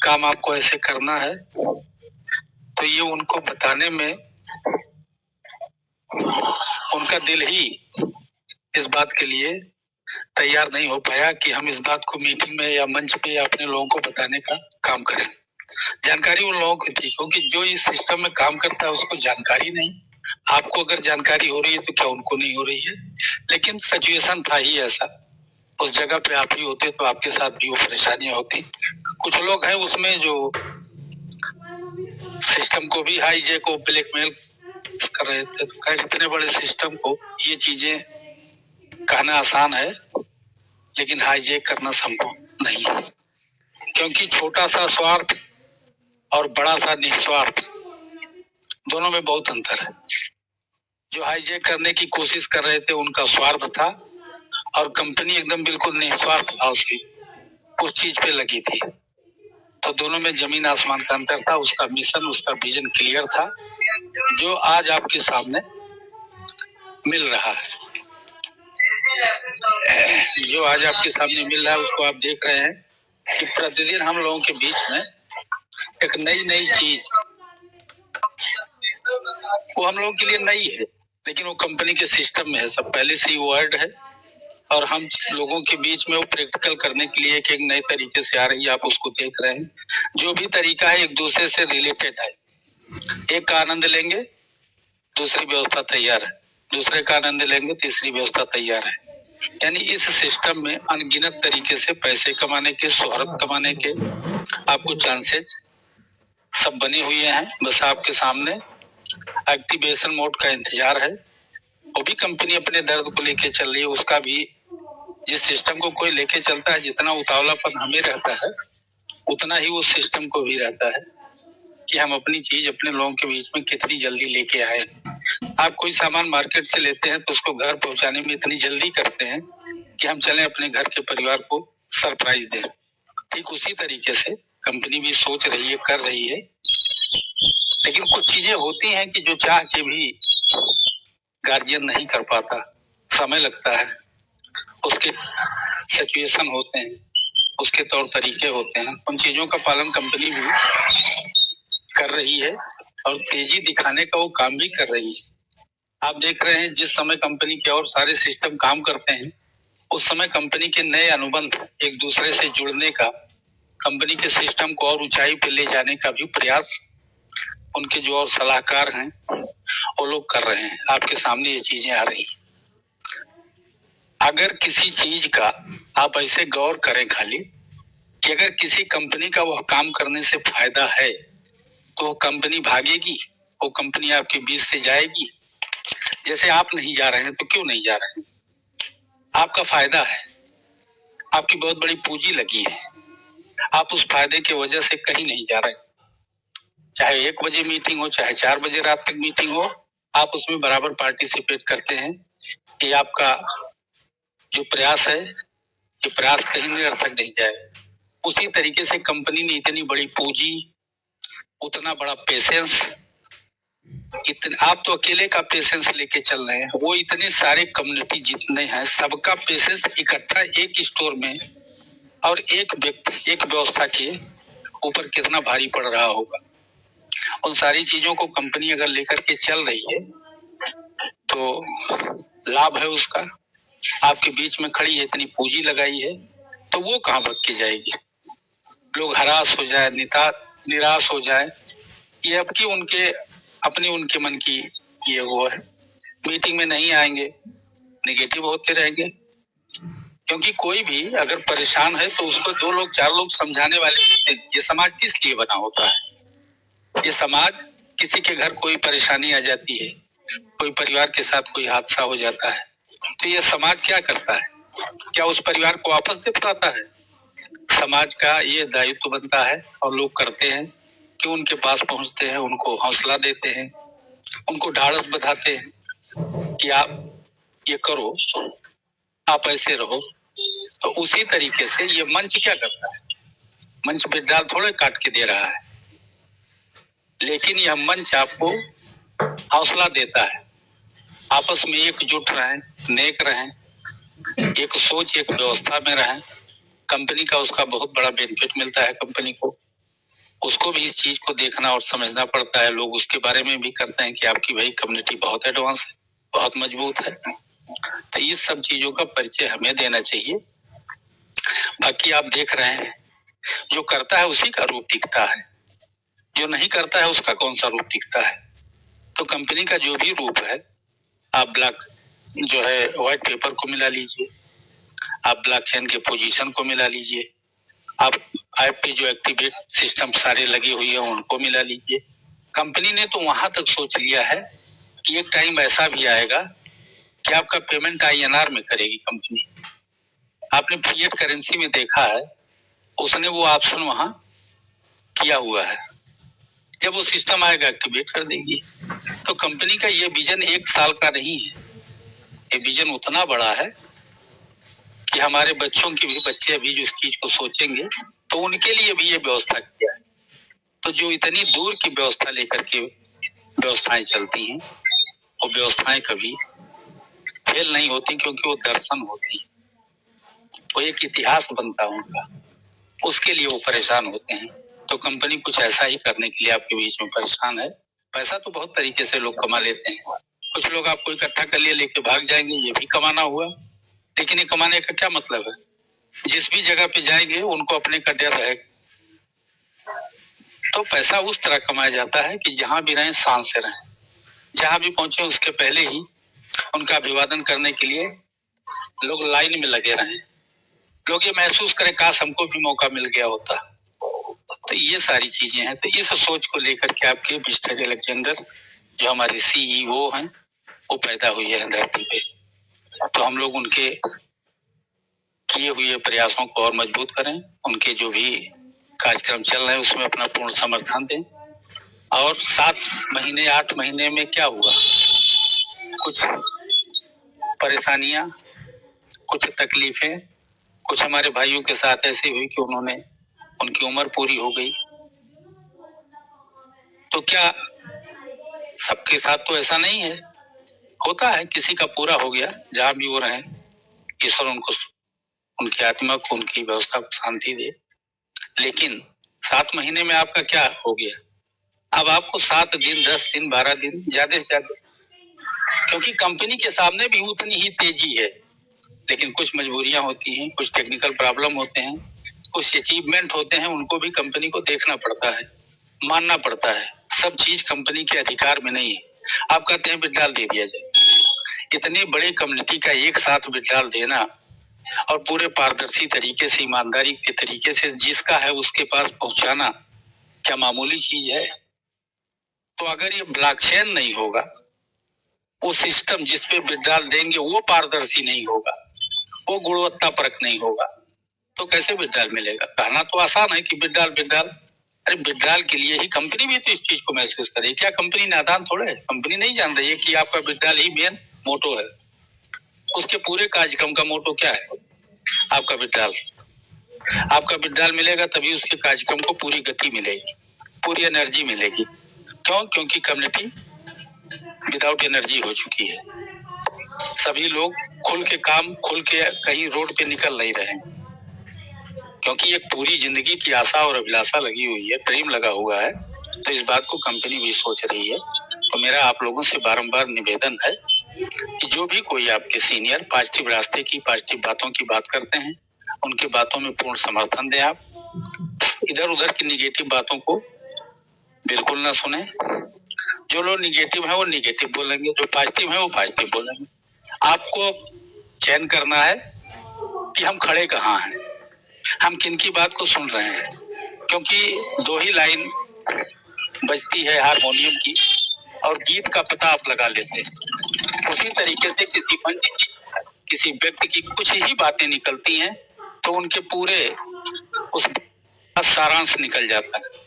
काम आपको ऐसे करना है, तो ये उनको बताने में उनका दिल ही इस बात के लिए तैयार नहीं हो पाया कि हम इस बात को मीटिंग में या मंच पे या अपने लोगों को बताने का काम करें। जानकारी उन लोगों की थी, क्योंकि जो इस सिस्टम में काम करता है उसको जानकारी नहीं। आपको अगर जानकारी हो रही है तो क्या उनको नहीं हो रही है? लेकिन सिचुएशन था ही ऐसा। उस जगह पे आप ही होते तो आपके साथ भी वो परेशानियां होती। कुछ लोग हैं उसमें जो सिस्टम को भी हाईजैक को ब्लैकमेल कर रहे थे। तो खैर, इतने बड़े सिस्टम को ये चीजें कहना आसान है, लेकिन हाईजैक करना संभव नहीं है। क्योंकि छोटा सा स्वार्थ और बड़ा सा निस्वार्थ, दोनों में बहुत अंतर है। जो हाईजैक करने की कोशिश कर रहे थे उनका स्वार्थ था, और कंपनी एकदम बिल्कुल निस्वार्थ भाव से उस चीज पे लगी थी। तो दोनों में जमीन आसमान का अंतर था। उसका मिशन, उसका विजन क्लियर था, जो आज आपके सामने मिल रहा है। जो आज आपके सामने मिल रहा है उसको आप देख रहे हैं कि प्रतिदिन हम लोगों के बीच में एक नई चीज, वो हम लोगों के लिए नई है, लेकिन वो कंपनी के सिस्टम में है, सब पहले से ही वर्ड है, और हम लोगों के बीच में वो प्रैक्टिकल करने के लिए एक नए तरीके से आ रही है। आप उसको देख रहे हैं। जो भी तरीका है एक दूसरे से रिलेटेड है। एक का आनंद लेंगे, दूसरी व्यवस्था तैयार है, दूसरे का आनंद लेंगे, तीसरी व्यवस्था तैयार है। यानी इस सिस्टम में अनगिनत तरीके से पैसे कमाने के, शोहरत कमाने के आपको चांसेस सब बने हुए हैं। बस आपके सामने एक्टिवेशन मोड का इंतजार है। वो भी कंपनी अपने दर्द को लेके चल रही है। उसका भी, जिस सिस्टम को कोई लेके चलता है, जितना उतावलापन हमें रहता है, उतना ही उस सिस्टम को भी रहता है कि हम अपनी चीज अपने लोगों के बीच में कितनी जल्दी लेके आए। आप कोई सामान मार्केट से लेते हैं तो उसको घर पहुंचाने में इतनी जल्दी करते हैं कि हम चले अपने घर के परिवार को सरप्राइज दें। ठीक उसी तरीके से कंपनी भी सोच रही है, कर रही है, लेकिन कुछ चीजें होती हैं कि जो चाह के भी गार्जियन नहीं कर पाता, समय लगता है, उसके सिचुएशन होते हैं, उसके तौर तरीके होते हैं, उन चीजों का पालन कंपनी भी कर रही है और तेजी दिखाने का वो काम भी कर रही है। आप देख रहे हैं जिस समय कंपनी के और सारे सिस्टम काम करते हैं, उस समय कंपनी के नए अनुबंध एक दूसरे से जुड़ने का, कंपनी के सिस्टम को और ऊंचाई पे ले जाने का भी प्रयास उनके जो और सलाहकार हैं वो लोग कर रहे हैं। आपके सामने ये चीजें आ रही हैं। अगर किसी चीज का आप ऐसे गौर करें खाली कि अगर किसी कंपनी का वह काम करने से फायदा है तो कंपनी भागेगी, वो कंपनी आपके बीच से जाएगी। जैसे आप नहीं जा रहे हैं तो क्यों नहीं जा रहे हैं? आपका फायदा है, आपकी बहुत बड़ी पूंजी लगी है, आप उस फायदे की वजह से कहीं नहीं जा रहे। चाहे 1 बजे मीटिंग हो, चाहे 4 बजे रात तक मीटिंग हो, आप उसमें बराबर पार्टिसिपेट करते हैं कि आपका जो प्रयास है ये प्रयास कहीं निरर्थक नहीं जाए। उसी तरीके से कंपनी ने इतनी बड़ी पूंजी, उतना बड़ा पेशेंस, आप तो अकेले का पेशेंस लेके चल रहे हैं, वो इतने सारे कम्युनिटी जितने हैं सबका पेशेंस इकट्ठा एक स्टोर में और एक व्यक्ति, एक व्यवस्था के ऊपर कितना भारी पड़ रहा होगा। उन सारी चीजों को कंपनी अगर लेकर के चल रही है तो लाभ है उसका। आपके बीच में खड़ी है, इतनी पूंजी लगाई है, तो वो कहाँ भग के जाएगी? लोग हरास हो जाए, निराश हो जाए, ये अब की उनके मन की ये वो है। मीटिंग में नहीं आएंगे, निगेटिव होते रहेंगे, क्योंकि कोई भी अगर परेशान है तो उसको 2 लोग 4 लोग समझाने वाले होते हैं। ये समाज किस लिए बना होता है? ये समाज, किसी के घर कोई परेशानी आ जाती है, कोई परिवार के साथ कोई हादसा हो जाता है, तो ये समाज क्या करता है? क्या उस परिवार को वापस दे पाता है? समाज का ये दायित्व बनता है और लोग करते हैं कि उनके पास पहुंचते हैं, उनको हौसला देते हैं, उनको ढाढ़स बंधाते हैं कि आप ये करो, आप ऐसे रहो। तो उसी तरीके से ये मंच क्या करता है? मंच पे डाल थोड़े काट के दे रहा है, लेकिन यह मंच आपको हौसला देता है। आपस में एकजुट रहें, नेक रहें, एक सोच, एक व्यवस्था में रहें। कंपनी का उसका बहुत बड़ा बेनिफिट मिलता है। कंपनी को, उसको भी इस चीज को देखना और समझना पड़ता है। लोग उसके बारे में भी करते हैं कि आपकी भाई कम्युनिटी बहुत एडवांस है, बहुत मजबूत है। तो इस सब चीजों का परिचय हमें देना चाहिए। बाकी आप देख रहे हैं, जो करता है उसी का रूप दिखता है, जो नहीं करता है उसका कौन सा रूप दिखता है। तो कंपनी का जो भी रूप है, आप ब्लॉक जो है व्हाइट पेपर को मिला लीजिए, आप ब्लॉकचेन के पोजीशन को मिला लीजिए, आप ऐप पे जो एक्टिवेट सिस्टम सारे लगे हुए हैं उनको मिला लीजिए। कंपनी ने तो वहां तक सोच लिया है कि एक टाइम ऐसा भी आएगा कि आपका पेमेंट INR में करेगी कंपनी। आपने फिएट करेंसी में देखा है, उसने वो ऑप्शन वहां किया हुआ है। जब वो सिस्टम आएगा एक्टिवेट कर देगी। तो कंपनी का ये विजन 1 साल का नहीं है, ये विजन उतना बड़ा है कि हमारे बच्चों के भी बच्चे अभी जो इस चीज को सोचेंगे तो उनके लिए भी ये व्यवस्था किया है। तो जो इतनी दूर की व्यवस्था लेकर के व्यवस्थाएं चलती हैं, वो व्यवस्थाएं कभी फेल नहीं होती, क्योंकि वो दर्शन होती है, वो एक इतिहास बनता है उनका, उसके लिए वो परेशान होते हैं। तो कंपनी कुछ ऐसा ही करने के लिए आपके बीच में परेशान है। पैसा तो बहुत तरीके से लोग कमा लेते हैं। कुछ लोग आपको इकट्ठा कर लिए लेके भाग जाएंगे, ये भी कमाना हुआ। लेकिन ये कमाने का क्या मतलब है? जिस भी जगह पे जाएंगे उनको अपने का डर रहेगा। तो पैसा उस तरह कमाया जाता है कि जहां भी रहें शान से रहें, जहां भी पहुंचे उसके पहले ही उनका अभिवादन करने के लिए लोग लाइन में लगे रहें, लोग ये महसूस करें काश हमको भी मौका मिल गया होता। तो ये सारी चीजें हैं। तो इस सोच को लेकर के आपके मिस्टर अलेक्जेंडर जो हमारे CEO हैं वो पैदा हुए हैं धरती पे। तो हम लोग उनके किए हुए प्रयासों को और मजबूत करें, उनके जो भी कार्यक्रम चल रहे हैं उसमें अपना पूर्ण समर्थन दें। और 7 महीने 8 महीने में क्या हुआ, कुछ परेशानियां, कुछ तकलीफें, कुछ हमारे भाइयों के साथ ऐसी हुई कि उन्होंने उनकी उम्र पूरी हो गई। तो क्या सबके साथ तो ऐसा नहीं है, होता है किसी का पूरा हो गया, जहां भी वो रहे, ईश्वर उनको, उनकी आत्मा को, उनकी व्यवस्था को शांति दे। लेकिन 7 महीने में आपका क्या हो गया? अब आपको 7 दिन, 10 दिन, 12 दिन ज्यादा से ज्यादा, क्योंकि कंपनी के सामने भी उतनी ही तेजी है, लेकिन कुछ मजबूरियां होती हैं, कुछ टेक्निकल प्रॉब्लम होते हैं, कुछ अचीवमेंट होते हैं, उनको भी कंपनी को देखना पड़ता है, मानना पड़ता है। सब चीज कंपनी के अधिकार में नहीं है। आप कहते हैं विड्रॉल दे दिया जाए, इतने बड़े कम्युनिटी का एक साथ विड्रॉल देना और पूरे पारदर्शी तरीके से, ईमानदारी के तरीके से जिसका है उसके पास पहुंचाना क्या मामूली चीज है? तो अगर ये ब्लॉकचेन नहीं होगा, वो सिस्टम जिस पे विड्रॉल देंगे वो पारदर्शी नहीं होगा, वो गुणवत्ता परक नहीं होगा, तो कैसे विड्रॉल मिलेगा? कहना तो आसान है कि विड्रॉल विड्रॉल, अरे विड्रॉल के लिए ही कंपनी भी तो इस चीज को महसूस करे। क्या कंपनी नादान थोड़े है? कंपनी नहीं जान रही है कि आपका विड्रॉल ही मेन मोटो है। उसके पूरे कार्यक्रम का मोटो क्या है? आपका विड्रॉल। आपका विड्रॉल मिलेगा तभी उसके कार्यक्रम को पूरी गति मिलेगी, पूरी एनर्जी मिलेगी। क्यों? क्योंकि कम्युनिटी विदाउट एनर्जी हो चुकी है। सभी लोग खुल के काम, खुल के कहीं रोड पे निकल नहीं रहे हैं, क्योंकि एक पूरी जिंदगी की आशा और अभिलाषा लगी हुई है, ड्रीम लगा हुआ है। तो इस बात को कंपनी भी सोच रही है। तो मेरा आप लोगों से बारंबार निवेदन है कि जो भी कोई आपके सीनियर पॉजिटिव रास्ते की, पॉजिटिव बातों की बात करते हैं, उनके बातों में पूर्ण समर्थन दें। आप इधर उधर की निगेटिव बातों को बिल्कुल ना सुने। जो लोग निगेटिव है वो निगेटिव बोलेंगे, जो पॉजिटिव है वो पॉजिटिव बोलेंगे। आपको चयन करना है कि हम खड़े कहाँ हैं, हम किन की बात को सुन रहे हैं। क्योंकि 2 ही लाइन बजती है हारमोनियम की और गीत का पता आप लगा लेते हैं। उसी तरीके से किसी मंच की, किसी व्यक्ति की कुछ ही बातें निकलती हैं तो उनके पूरे उस सारांश निकल जाता है।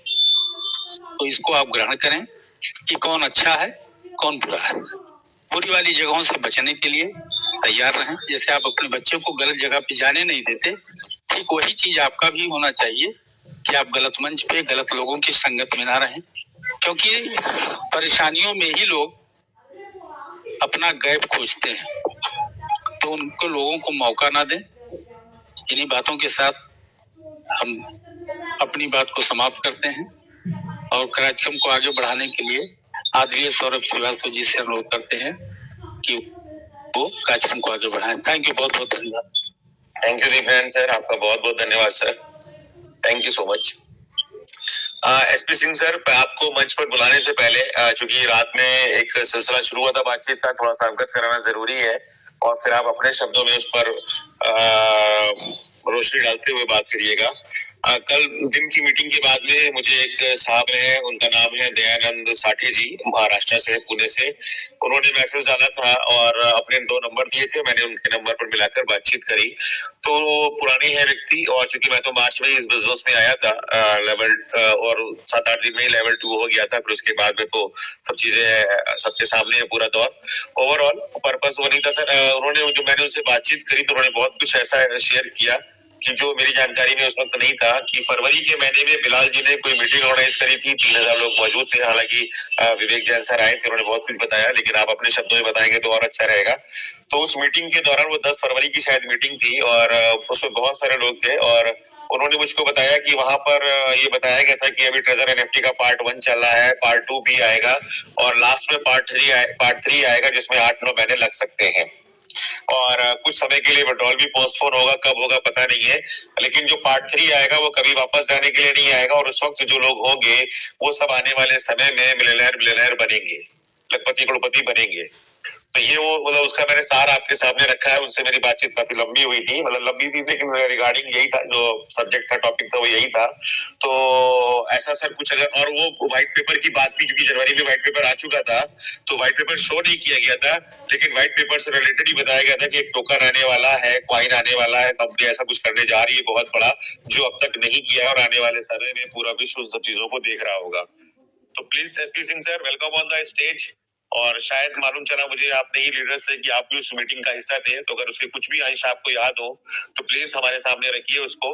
तो इसको आप ग्रहण करें कि कौन अच्छा है, कौन बुरा है। बुरी वाली जगहों से बचने के लिए तैयार रहें। जैसे आप अपने बच्चे को गलत जगह पे जाने नहीं देते, ठीक वही चीज आपका भी होना चाहिए कि आप गलत मंच पे, गलत लोगों की संगत में ना रहें। क्योंकि परेशानियों में ही लोग अपना गैप खोजते हैं, तो उनको, लोगों को मौका ना दें। इन्हीं बातों के साथ हम अपनी बात को समाप्त करते हैं और कार्यक्रम को आगे बढ़ाने के लिए आदरणीय सौरभ श्रीवास्तव जी से अनुरोध करते हैं कि वो कार्यक्रम को आगे बढ़ाएं। थैंक यू, बहुत बहुत धन्यवाद। थैंक यू दीपेंद्र सर, आपका बहुत बहुत धन्यवाद sir, thank you so much. SP Singh sir, आपको मंच पर बुलाने से पहले, चूंकि रात में एक सिलसिला शुरू हुआ था बातचीत का, थोड़ा सा अवगत कराना जरूरी है और फिर आप अपने शब्दों में उस पर रोशनी डालते हुए बात करिएगा। कल दिन की मीटिंग के बाद में मुझे एक साहब है, उनका नाम है दयानंद साठे जी, महाराष्ट्र से, पुणे से, उन्होंने मैसेज डाला था और अपने 2 नंबर दिए थे। मैंने उनके नंबर पर मिलाकर बातचीत करी। तो पुराने है व्यक्ति, और चूंकि मैं तो मार्च में इस बिजनेस में आया था, लेवल और 7-8 दिन में ही लेवल 2 हो गया था। फिर उसके बाद में तो सब चीजें सबके सामने है, पूरा दौर। ओवरऑल पर्पस वो नहीं था सर। उन्होंने, जो मैंने उनसे बातचीत करी तो उन्होंने बहुत कुछ ऐसा शेयर किया कि जो मेरी जानकारी में उस वक्त नहीं था, कि फरवरी के महीने में बिलाल जी ने कोई मीटिंग ऑर्गेनाइज करी थी, 3000 लोग मौजूद थे। हालांकि विवेक जैन सर आए थे, उन्होंने बहुत कुछ बताया, लेकिन आप अपने शब्दों में बताएंगे तो और अच्छा रहेगा। तो उस मीटिंग के दौरान, वो 10 फरवरी की शायद मीटिंग थी और उसमें बहुत सारे लोग थे और उन्होंने मुझको बताया कि वहां पर ये बताया गया था कि अभी ट्रेजर एनएफटी का पार्ट 1 चल रहा है, पार्ट 2 भी आएगा और लास्ट में पार्ट 3 आएगा, जिसमें 8-9 महीने लग सकते हैं और कुछ समय के लिए विड्रॉल भी पोस्टपोन होगा, कब होगा पता नहीं है। लेकिन जो पार्ट 3 आएगा वो कभी वापस जाने के लिए नहीं आएगा और उस वक्त जो लोग होंगे वो सब आने वाले समय में मिलियनेयर बनेंगे, लखपति करोड़पति बनेंगे। तो ये वो, मतलब उसका मैंने सार आपके सामने रखा है। उनसे मेरी बातचीत काफी लंबी हुई थी, मतलब लंबी थी, लेकिन रिगार्डिंग यही था, जो सब्जेक्ट था, टॉपिक था, वो यही था। तो ऐसा सर कुछ अगर, और वो व्हाइट पेपर की बात भी, क्योंकि जनवरी में व्हाइट पेपर आ चुका था तो व्हाइट पेपर शो नहीं किया गया था, लेकिन व्हाइट पेपर से रिलेटेड ही बताया गया था कि एक टोकन आने वाला है, कॉइन आने वाला है, कंपनी ऐसा कुछ करने जा रही है बहुत बड़ा, जो अब तक नहीं किया है और आने वाले समय में पूरा विश्व उन सब चीजों को देख रहा होगा। तो please SP Singh sir, welcome on the stage. और शायद मालूम चला मुझे, आपने ही लीडर से कि आप भी उस मीटिंग का हिस्सा थे, तो अगर उसके कुछ भी अंश आपको याद हो तो प्लीज हमारे सामने रखिए उसको।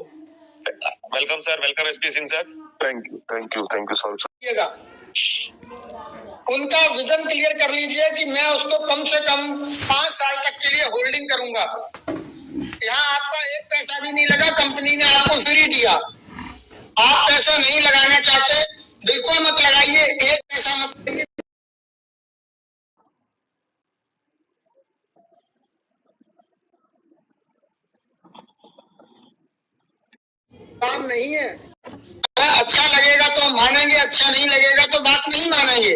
Welcome sir, welcome SP Singh sir. Thank you sir. उनका विजन क्लियर कर लीजिए कि मैं उसको कम से कम 5 साल तक के लिए होल्डिंग करूंगा। यहाँ आपका एक पैसा भी नहीं लगा, कंपनी ने आपको फ्री दिया। आप पैसा नहीं लगाना चाहते, बिल्कुल मत लगाइए, एक पैसा मत लगाइए। काम नहीं है। अच्छा लगेगा तो मानेंगे, अच्छा नहीं लगेगा तो बात नहीं मानेंगे।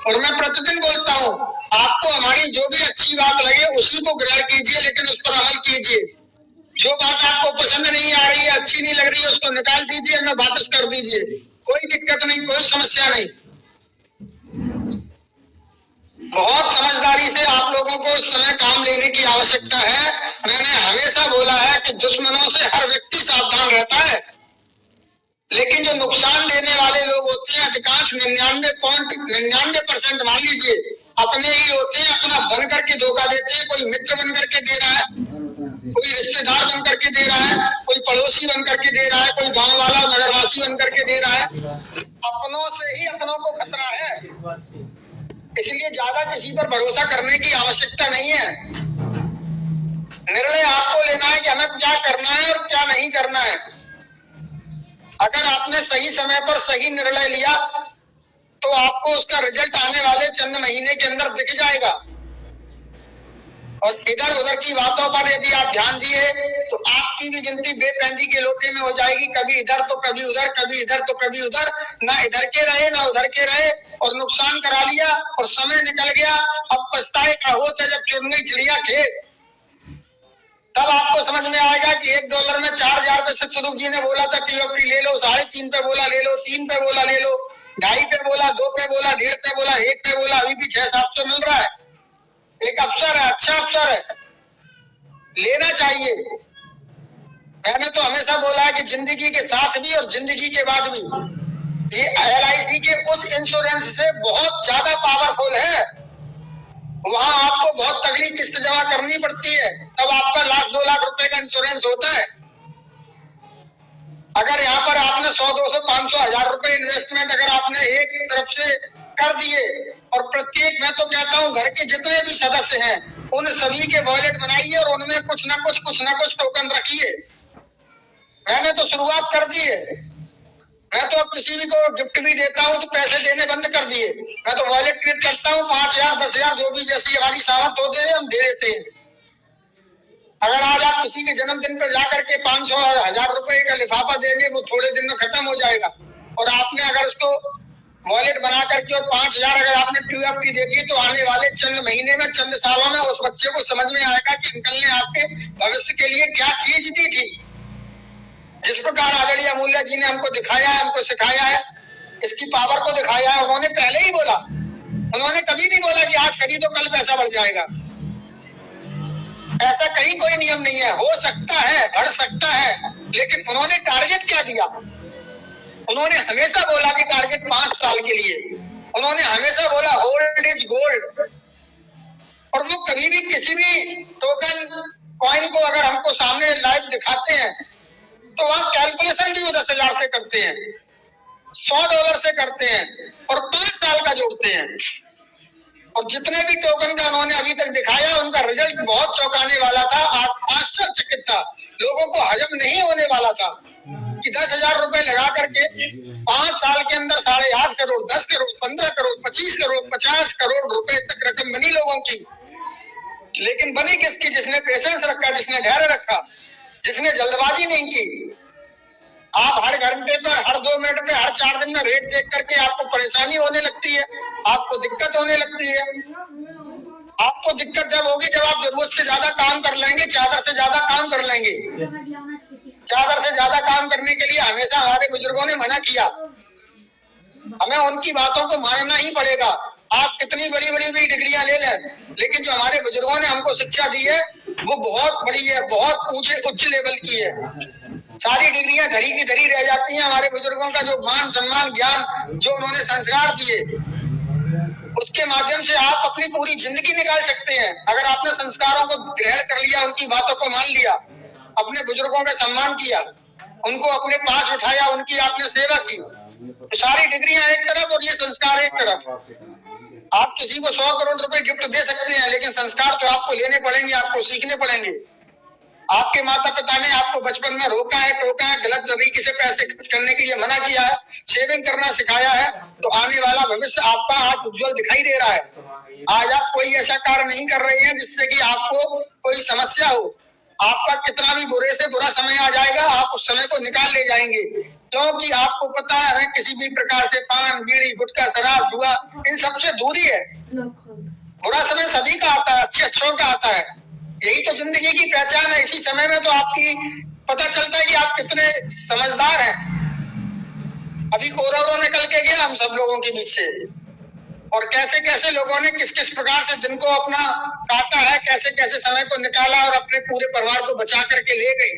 और मैं प्रतिदिन बोलता हूँ, आपको हमारी जो भी अच्छी बात लगे उसी को ग्रहण कीजिए, लेकिन उस पर अमल कीजिए। जो बात आपको पसंद नहीं आ रही है, अच्छी नहीं लग रही है, उसको निकाल दीजिए, हमें वापस कर दीजिए। कोई दिक्कत नहीं, कोई समस्या नहीं। बहुत समझदारी से आप लोगों को इस समय काम लेने की आवश्यकता है। मैंने हमेशा बोला है कि दुश्मनों से हर व्यक्ति सावधान रहता है, लेकिन जो नुकसान देने वाले लोग होते हैं अधिकांश 99% मान लीजिए अपने ही होते हैं। अपना बन करके धोखा देते हैं। कोई मित्र बन करके दे रहा है, कोई रिश्तेदार बन करके दे रहा है, कोई पड़ोसी बन करके दे रहा है, कोई गांव वाला नगरवासी बन करके दे रहा है। अपनों से ही अपनों को खतरा है, इसलिए ज्यादा किसी पर भरोसा करने की आवश्यकता नहीं है। निर्णय आपको लेना है कि हमें क्या करना है और क्या नहीं करना है। अगर आपने सही समय पर सही निर्णय लिया तो आपको उसका रिजल्ट आने वाले चंद महीने के अंदर दिख जाएगा। और इधर उधर की बातों पर यदि आप ध्यान दिए तो आपकी भी जिंदगी बेपैंदी के लोटे में हो जाएगी। कभी इधर तो कभी उधर, कभी इधर तो कभी उधर, ना इधर के रहे ना उधर के रहे, और नुकसान करा लिया और समय निकल गया। अब पछताए का होता जब चुन गई चिड़िया खेत। तब आपको समझ में आएगा कि $1 में 4000 पे सतरूप जी ने बोला था टीओपी ले लो, 3.5 पे बोला ले लो, 3 पे बोला ले लो, 2.5 पे बोला, 2 पे बोला, 1.5 पे बोला, 1 पे बोला, अभी भी 600-700 मिल रहा है। एक अवसर है, अच्छा अवसर है, लेना चाहिए। मैंने तो हमेशा बोला है कि जिंदगी के साथ भी और जिंदगी के बाद भी ये LIC के उस इंश्योरेंस से बहुत ज्यादा पावरफुल है। वहां आपको बहुत तगड़ी किस्त जमा करनी पड़ती है, तब आपका 1,00,000-2 लाख रुपए का इंश्योरेंस होता है। अगर यहाँ पर आपने 100, 200, 500, 1000 रुपए इन्वेस्टमेंट अगर आपने एक तरफ से कर दिए, और प्रत्येक, मैं तो कहता हूँ घर के जितने भी सदस्य हैं उन सभी के वॉलेट बनाइए और उनमें कुछ ना कुछ टोकन रखिए। मैंने तो शुरुआत कर दी है। मैं तो अब किसी भी को गिफ्ट भी देता हूँ तो पैसे देने बंद कर दिए। मैं तो वॉलेट क्रिएट करता हूँ, 5,000, 10,000 जो भी जैसी हमारी सामर्थ होते हैं हम दे देते हैं। अगर आज आप किसी के जन्मदिन पर जाकर के 500 और 1000 रुपए का लिफाफा देंगे, वो थोड़े दिन में खत्म हो जाएगा। और आपने अगर उसको वॉलेट बना करके और 5,000 अगर आपने टीओपी दे दी तो आने वाले चंद महीने में, चंद सालों में उस बच्चे को समझ में आएगा कि अंकल ने आपके भविष्य के लिए क्या चीज दी थी। जिस प्रकार आदरणीय अमूल्य जी ने हमको दिखाया है, हमको सिखाया है, इसकी पावर को दिखाया है। उन्होंने पहले ही बोला, उन्होंने कभी नहीं बोला कि आज खरीदो कल पैसा बढ़ जाएगा। ऐसा कहीं कोई नियम नहीं है। हो सकता है, बढ़ सकता है, लेकिन उन्होंने टारगेट क्या दिया? उन्होंने हमेशा बोला कि टारगेट 5 साल के लिए। उन्होंने हमेशा बोला होल्ड इज गोल्ड। और वो कभी भी किसी भी टोकन कॉइन को अगर हमको सामने लाइव दिखाते हैं तो वहां कैलकुलेशन भी वो 10,000 से करते हैं, $100 से करते हैं और 5 साल का जोड़ते हैं। और जितने भी टोकन का उन्होंने अभी तक दिखाया उनका रिजल्ट बहुत चौंकाने वाला था, आश्चर्यचकित था, लोगों को हजम नहीं होने वाला था कि 10,000 रुपए लगा करके 5 साल के अंदर 8.5 करोड़, 10 करोड़, 15 करोड़, 25 करोड़, 50 करोड़ रुपए तक रकम बनी लोगों की। लेकिन बनी किसकी? जिसने पेशेंस रखा, जिसने धैर्य रखा, जिसने जल्दबाजी नहीं की। आप हर घंटे पर, हर 2 मिनट पे, हर 4 दिन में रेट चेक करके आपको परेशानी होने लगती है, आपको दिक्कत होने लगती है। आपको दिक्कत जब होगी जब आप जरूरत से ज्यादा काम कर लेंगे, चादर से ज्यादा काम कर लेंगे। चादर से ज्यादा काम करने के लिए हमेशा हमारे बुजुर्गों ने मना किया। हमें उनकी बातों को मानना ही पड़ेगा। आप कितनी बड़ी बड़ी भी डिग्रियां ले लें, लेकिन जो हमारे बुजुर्गों ने हमको शिक्षा दी है वो बहुत बड़ी है, बहुत ऊंचे उच्च लेवल की है। सारी डिग्रियां धरी की धरी रह जाती हैं। हमारे बुजुर्गों का जो मान सम्मान, ज्ञान, जो उन्होंने संस्कार दिए, उसके माध्यम से आप अपनी पूरी जिंदगी निकाल सकते हैं। अगर आपने संस्कारों को ग्रहण कर लिया, उनकी बातों को मान लिया, अपने बुजुर्गों का सम्मान किया उनको अपने पास उठाया, उनकी आपने सेवा की। तो सारी डिग्रियां एक तरफ और ये संस्कार एक तरफ। आप किसी को 100 करोड़ रुपए गिफ्ट दे सकते हैं, लेकिन संस्कार तो आपको लेने पड़ेंगे, आपको सीखने पड़ेंगे। आपके माता पिता ने आपको बचपन में रोका है, टोका है, गलत तरीके से पैसे खर्च करने के लिए मना किया है, सेविंग करना सिखाया है, तो आने वाला भविष्य आपका आज उज्जवल दिखाई दे रहा है। आज आप कोई ऐसा कार्य नहीं कर रहे हैं जिससे कि आपको कोई समस्या हो। आपका कितना भी बुरे से बुरा समय आ जाएगा, आप उस समय को निकाल ले जाएंगे, क्योंकि आपको पता है किसी भी प्रकार से पान, बीड़ी, गुटखा, शराब, जुआ इन सबसे दूरी है। बुरा समय सभी का आता है, अच्छों का आता है। यही तो जिंदगी की पहचान है। इसी समय में तो आपकी पता चलता है कि आप कितने समझदार हैं। अभी कोरोना निकल के गया हम सब लोगों के बीच से, और कैसे कैसे लोगों ने किस किस प्रकार से दिन को अपना काटा है, कैसे कैसे समय को निकाला और अपने पूरे परिवार को बचा करके ले गए।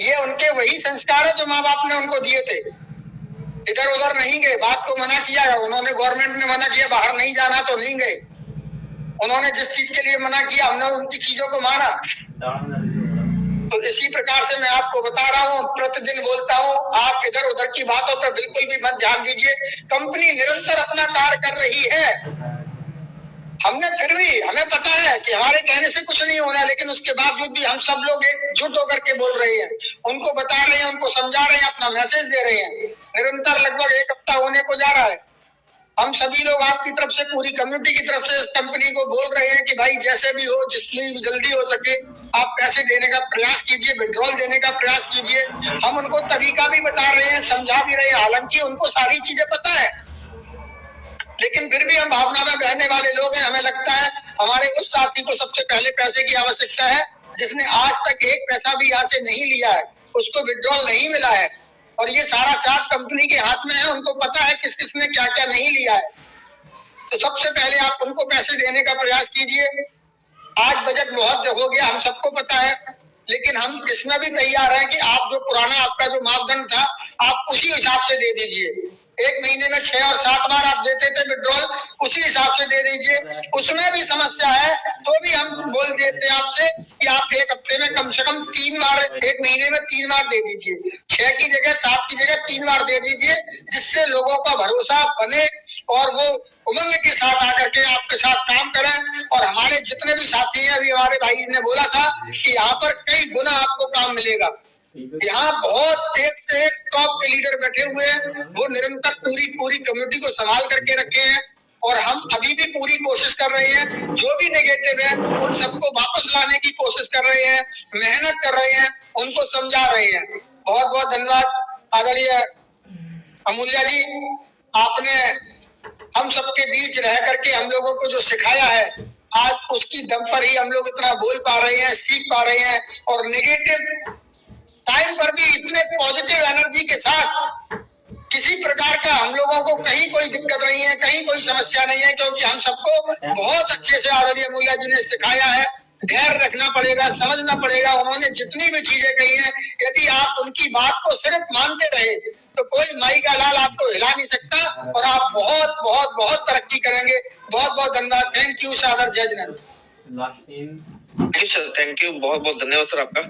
ये उनके वही संस्कार है जो माँ बाप ने उनको दिए थे। इधर उधर नहीं गए, बात को मना किया, उन्होंने गवर्नमेंट ने मना किया बाहर नहीं जाना तो नहीं गए। उन्होंने जिस चीज के लिए मना किया हमने उनकी चीजों को माना। तो इसी प्रकार से मैं आपको बता रहा हूँ, प्रतिदिन बोलता हूँ, आप इधर उधर की बातों पर बिल्कुल भी मत ध्यान दीजिए। कंपनी निरंतर अपना कार्य कर रही है। हमने फिर भी हमें पता है कि हमारे कहने से कुछ नहीं होना, लेकिन उसके बावजूद भी हम सब लोग एकजुट होकर के बोल रहे हैं, उनको बता रहे हैं, उनको समझा रहे हैं, अपना मैसेज दे रहे हैं। निरंतर लगभग 1 हफ्ता होने को जा रहा है। हम सभी लोग आपकी तरफ से, पूरी कम्युनिटी की तरफ से इस कंपनी को बोल रहे हैं कि भाई जैसे भी हो, जितनी जल्दी हो सके आप पैसे देने का प्रयास कीजिए, विड्रॉल देने का प्रयास कीजिए। हम उनको तरीका भी बता रहे हैं, समझा भी रहे हैं, हालांकि उनको सारी चीजें पता है, लेकिन फिर भी हम भावना में बहने वाले लोग हैं। हमें लगता है हमारे उस साथी को सबसे पहले पैसे की आवश्यकता है जिसने आज तक 1 पैसा भी यहाँ से नहीं लिया है, उसको विड्रॉल नहीं मिला है, और ये सारा चार्ट कंपनी के हाथ में है। उनको पता है किस किसने क्या क्या नहीं लिया है। तो सबसे पहले आप उनको पैसे देने का प्रयास कीजिए। आज बजट बहुत हो गया, हम सबको पता है, लेकिन हम इसमें भी तैयार हैं कि आप जो पुराना आपका जो मापदंड था आप उसी हिसाब से दे दीजिए। 1 महीने में 6 और 7 बार आप देते थे विड्रॉल, उसी हिसाब से दे दीजिए। उसमें भी समस्या है तो भी हम बोल देते हैं आपसे कि आप 1 हफ्ते में कम से कम 3 बार, 1 महीने में 3 बार दे दीजिए। 6 की जगह 7 की जगह 3 बार दे दीजिए, जिससे लोगों का भरोसा बने और वो उमंग के साथ आकर के आपके साथ काम करें। और हमारे जितने भी साथी हैं, अभी हमारे भाई ने बोला था कि यहाँ पर कई गुना आपको काम मिलेगा। यहाँ बहुत एक से एक टॉप के लीडर बैठे हुए हैं, वो निरंतर पूरी कम्युनिटी को संभाल करके रखे हैं, और हम अभी भी पूरी कोशिश कर रहे हैं। जो भी नेगेटिव है उन सबको वापस लाने की कोशिश कर रहे हैं, मेहनत कर रहे हैं, उनको समझा रहे हैं। बहुत बहुत धन्यवाद आदरणीय अमूल्या जी, आपने हम सबके बीच रह करके हम लोगों को जो सिखाया है, आज उसकी दम पर ही हम लोग इतना बोल पा रहे हैं, सीख पा रहे हैं, और नेगेटिव टाइम पर भी इतने पॉजिटिव एनर्जी के साथ किसी प्रकार का हम लोगों को कहीं कोई दिक्कत नहीं है, कहीं कोई समस्या नहीं है, क्योंकि हम सबको बहुत अच्छे से आदरणीय अमूल्या जी ने सिखाया है। धैर्य रखना पड़ेगा, समझना पड़ेगा। उन्होंने जितनी भी चीजें कही हैं, यदि आप उनकी बात को सिर्फ मानते रहे तो कोई माई का लाल आपको हिला नहीं सकता, और आप बहुत बहुत बहुत तरक्की करेंगे। बहुत बहुत धन्यवाद। थैंक यू सादर, जय जिनेंद्र। सर थैंक यू, बहुत बहुत धन्यवाद सर आपका।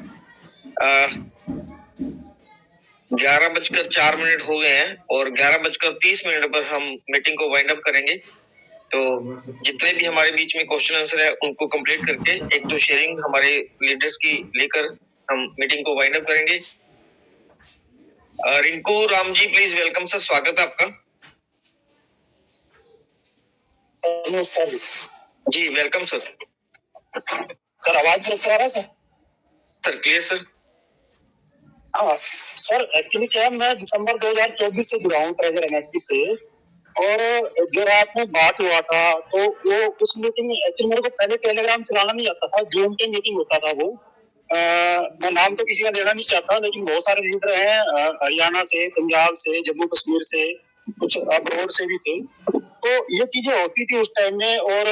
11:04 हो गए हैं और 11:30 पर हम मीटिंग को वाइंड अप करेंगे। तो जितने भी हमारे बीच में क्वेश्चन आंसर है उनको कंप्लीट करके 1-2 शेयरिंग हमारे लीडर्स की लेकर हम मीटिंग को वाइंड अप करेंगे। Rinku Ram ji please welcome sir, स्वागत है आपका। जी वेलकम सर। सर आवाज आ रहा है सर? Sir clear sir. हाँ सर, एक्चुअली क्या है, मैं दिसंबर 2024 से जुड़ा हूँ ट्रेजर एनएफटी से, और जो रात में बात हुआ था तो वो उस मीटिंग में एक्चुअली मेरे को पहले टेलीग्राम चलाना नहीं आता था, जूम पे मीटिंग होता था वो। मैं नाम तो किसी का लेना नहीं चाहता, लेकिन बहुत सारे लीडर हैं हरियाणा से, पंजाब से, जम्मू कश्मीर से, कुछ अब्रोड से भी थे। तो ये चीजें होती थी उस टाइम में, और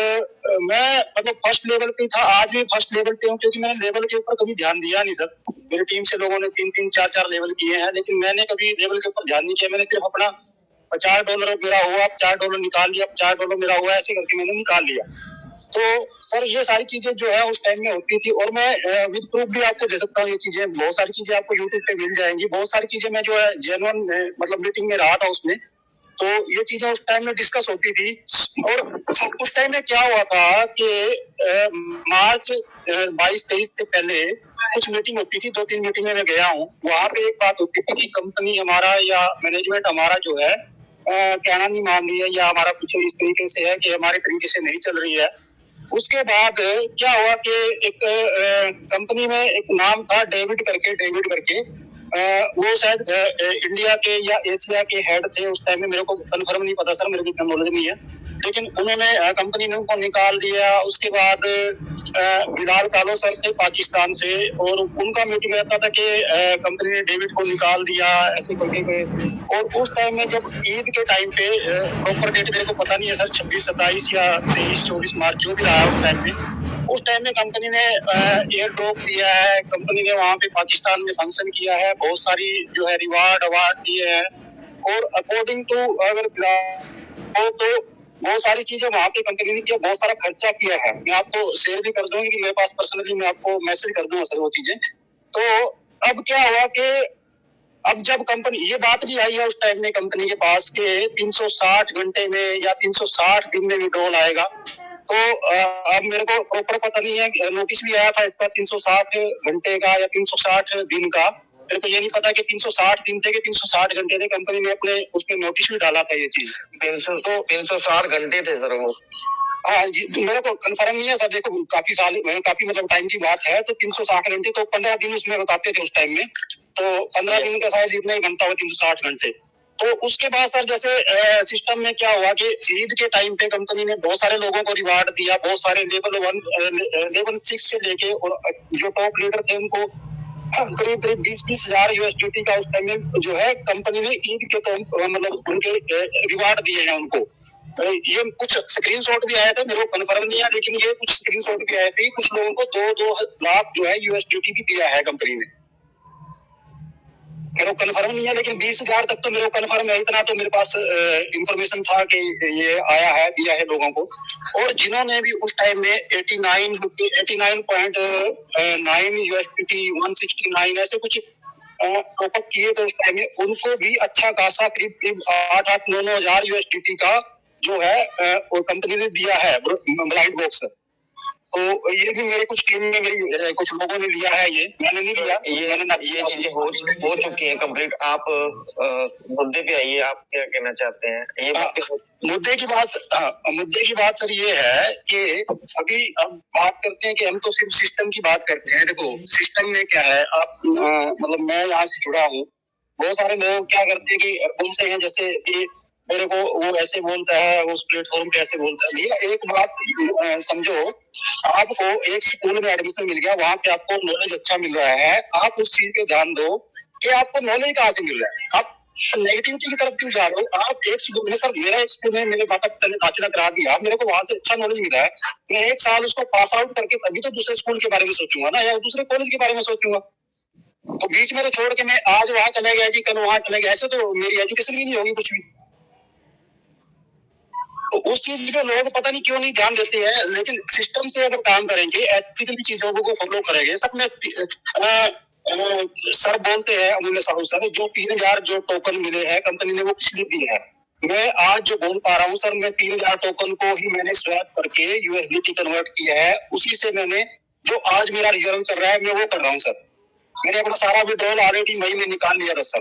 मैं मतलब फर्स्ट लेवल पे था, आज भी फर्स्ट लेवल पे हूँ, क्योंकि मैंने लेवल के ऊपर कभी ध्यान दिया नहीं सर। मेरी टीम से लोगों ने 3-3, 4-4 लेवल किए हैं, लेकिन मैंने कभी लेवल के ऊपर ध्यान नहीं किया। मैंने सिर्फ अपना $50 मेरा हुआ, $4 निकाल लिया, $4 मेरा हुआ, ऐसे करके मैंने निकाल लिया। तो सर ये सारी चीजें जो है उस टाइम में होती थी, और मैं विद प्रूफ भी आपको दे सकता हूँ। ये चीजें, बहुत सारी चीजें आपको यूट्यूब पे मिल जाएंगी। बहुत सारी चीजें मैं जो है जेन्युइन मतलब मीटिंग में रहा था उसमें, तो ये चीजें उस टाइम में डिस्कस होती थी। और उस टाइम में क्या हुआ था कि मार्च 22-23 से पहले कुछ मीटिंग होती थी, 2-3 मीटिंग में मैं गया हूँ। वहां पे एक बात होती थी कि कंपनी हमारा या मैनेजमेंट हमारा जो है कहना नहीं मान रही है, या हमारा कुछ इस तरीके से है कि हमारे तरीके से नहीं चल रही है। उसके बाद क्या हुआ कि एक कंपनी में एक नाम था डेविड करके वो शायद इंडिया के या एशिया के हेड थे उस टाइम में। मेरे को कंफर्म नहीं पता सर, मेरे को इतना नॉलेज नहीं है, लेकिन उन्होंने कंपनी ने उनको निकाल दिया। उसके बाद बिलाल कालो सर थे पाकिस्तान से, और उनका मीटिंग रहता था कि कंपनी ने डेविड को निकाल दिया ऐसे करके। और उस टाइम में जब ईद के टाइम पे प्रॉपर डेट मेरे को पता नहीं है सर, 26, 27 या 23, 24 मार्च जो भी रहा उस टाइम में कंपनी ने एयर ड्रॉप दिया है। कंपनी ने वहाँ पे पाकिस्तान में फंक्शन किया है, बहुत सारी जो है रिवार्ड अवार्ड दिए हैं, और अकॉर्डिंग टू अगर तो बहुत सारी चीजें वहाँ पे कंपनी ने किया, बहुत सारा खर्चा किया है। मैं आपको शेयर भी कर दूंगी कि मेरे पास पर्सनली मैं आपको मैसेज कर दूंगा सर वो चीजें। तो अब क्या हुआ कि अब जब कंपनी, ये बात भी आई है उस टाइम में कंपनी के पास के 360 घंटे में या 360 दिन में विड्रॉल आएगा। तो अब मेरे को प्रॉपर पता नहीं है, नोटिस भी आया था इसका 360 घंटे का या 360 दिन का। मेरे को ये नहीं पता कि 360 दिन थे कि 360 घंटे थे। कंपनी ने अपने उसमें नोटिस भी डाला था ये चीज। 360 घंटे थे सर वो। हाँ जी, मेरे को कंफर्म नहीं है सर। देखो काफी मतलब टाइम की बात है, तो 360 घंटे तो 15 दिन उसमें बताते थे उस टाइम में, तो 15 दिन का शायद इतना ही बनता हुआ 360 घंटे। तो उसके बाद सर जैसे सिस्टम में क्या हुआ कि ईद के टाइम पे कंपनी ने बहुत सारे लोगों को रिवार्ड दिया, बहुत सारे लेवल 6 से लेके, और जो टॉप लीडर थे उनको करीब 20-20 हजार USDT का उस टाइम में जो है कंपनी ने ईद के तो मतलब उनके रिवार्ड दिए हैं उनको। ये कुछ स्क्रीनशॉट भी आया था, मेरे को कंफर्म नहीं है, लेकिन ये कुछ स्क्रीनशॉट भी आए थे। कुछ लोगों को 2-2 लाख जो है USDT भी दिया है कंपनी ने। मेरे को कंफर्म नहीं है, लेकिन 20,000 तक तो मेरे को कंफर्म है। इतना तो मेरे पास इंफॉर्मेशन था कि ये आया है, दिया है लोगों को। और जिन्होंने भी उस टाइम में 89.9 USDT 169 ऐसे कुछ टॉपअप किए थे उस टाइम में, उनको भी अच्छा खासा करीब 8-9 हजार USDT का जो है वो कंपनी ने दिया है ब्लाइंड बॉक्स। तो ये भी मेरे कुछ टीम में मेरी कुछ लोगों ने लिया है, ये मैंने नहीं लिया। ये चीजें हो चुकी हैं कंप्लीट। आप मुद्दे पे आइए, आप क्या कहना चाहते हैं? ये मुद्दे की बात सर ये है कि अभी अब बात करते हैं कि हम तो सिर्फ सिस्टम की बात करते हैं। देखो सिस्टम में क्या है, आप मतलब मैं यहाँ से जुड़ा हूँ, बहुत सारे लोग क्या करते हैं कि बोलते हैं जैसे कि मेरे को वो ऐसे बोलता है, उस प्लेटफॉर्म पे ऐसे बोलता है। ये एक बात समझो, आपको एक स्कूल में एडमिशन मिल गया, वहां पे आपको नॉलेज अच्छा मिल रहा है, आप उस चीज पे ध्यान दो कि आपको नॉलेज कहाँ से मिल रहा है। आप नेगेटिविटी की तरफ क्यों जा रहे हो? आप एक स्कूल में, सर मेरा एक स्कूल में मेरे माता पिता ने दाखिला करा दिया, मेरे को वहां से अच्छा नॉलेज मिला है, मैं 1 साल उसको पास आउट करके तभी तो दूसरे स्कूल के बारे में सोचूंगा ना, या दूसरे कॉलेज के बारे में सोचूंगा। तो बीच में तो छोड़ के मैं आज वहां चले गया कि कल वहां चले गया, ऐसे तो मेरी एजुकेशन भी नहीं होगी कुछ भी। तो उस चीज पे लोग पता नहीं क्यों नहीं ध्यान देते हैं। लेकिन सिस्टम से अगर काम करेंगे, एथिकली चीजों को फॉलो करेंगे, सब में सर बोलते हैं अमूल्य साहू सर, जो 3000 जो टोकन मिले हैं कंपनी ने वो किसलिए दिए हैं। मैं आज जो बोल पा रहा हूँ सर, मैं 3000 टोकन को ही मैंने स्वैप करके USDT कन्वर्ट किया है, उसी से मैंने जो आज मेरा रिजर्व चल रहा है मैं वो कर रहा हूँ सर। मैंने अपना सारा विड्रॉल ऑलरेडी मई में निकाल लिया था सर,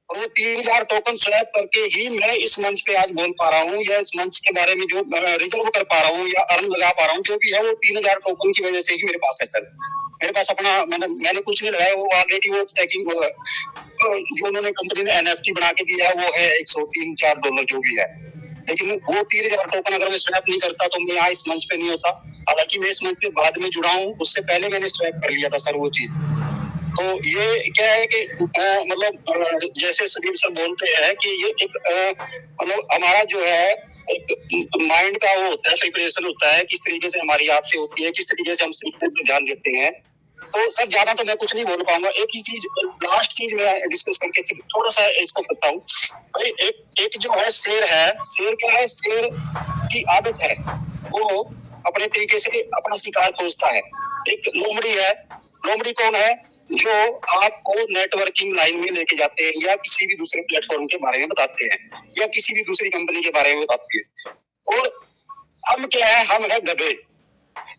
और वो 3000 टोकन स्वैप करके ही मैं इस मंच पे आज बोल पा रहा हूँ, या इस मंच के बारे में जो रिजर्व कर पा रहा हूँ या अर्न लगा पा रहा हूँ, जो भी है वो 3000 टोकन की वजह से ही मेरे पास है सर। मेरे पास अपना मैंने कुछ नहीं लगाया, वो ऑलरेडी वो स्टैकिंग जो उन्होंने कंपनी ने NFT बना के दिया है वो है $103-4 जो भी है। लेकिन वो 3000 टोकन अगर मैं स्वैप नहीं करता तो मैं यहाँ इस मंच पे नहीं होता। हालांकि मैं इस मंच पे बाद में जुड़ा हूँ, उससे पहले मैंने स्वैप कर लिया था सर वो चीज। तो ये क्या है कि मतलब जैसे सदीप सर बोलते हैं कि ये एक मतलब हमारा जो है एक माइंड का वो होता है, प्रिपरेशन होता है, किस तरीके से हमारी आदतें होती है, किस तरीके से हम सीखने पे ध्यान देते हैं। तो सर ज्यादा तो मैं कुछ नहीं बोल पाऊंगा। एक ही चीज, लास्ट चीज मैं डिस्कस करके थोड़ा सा इसको करता हूँ। एक जो है शेर है, शेर क्या है, शेर की आदत है वो अपने तरीके से अपना शिकार खोजता है। एक लोमड़ी है। लोमड़ी कौन है? जो आपको नेटवर्किंग लाइन में लेके जाते हैं या किसी भी दूसरे प्लेटफॉर्म के बारे में बताते हैं या किसी भी दूसरी कंपनी के बारे में बताते हैं। और हम क्या है? हम है गधे।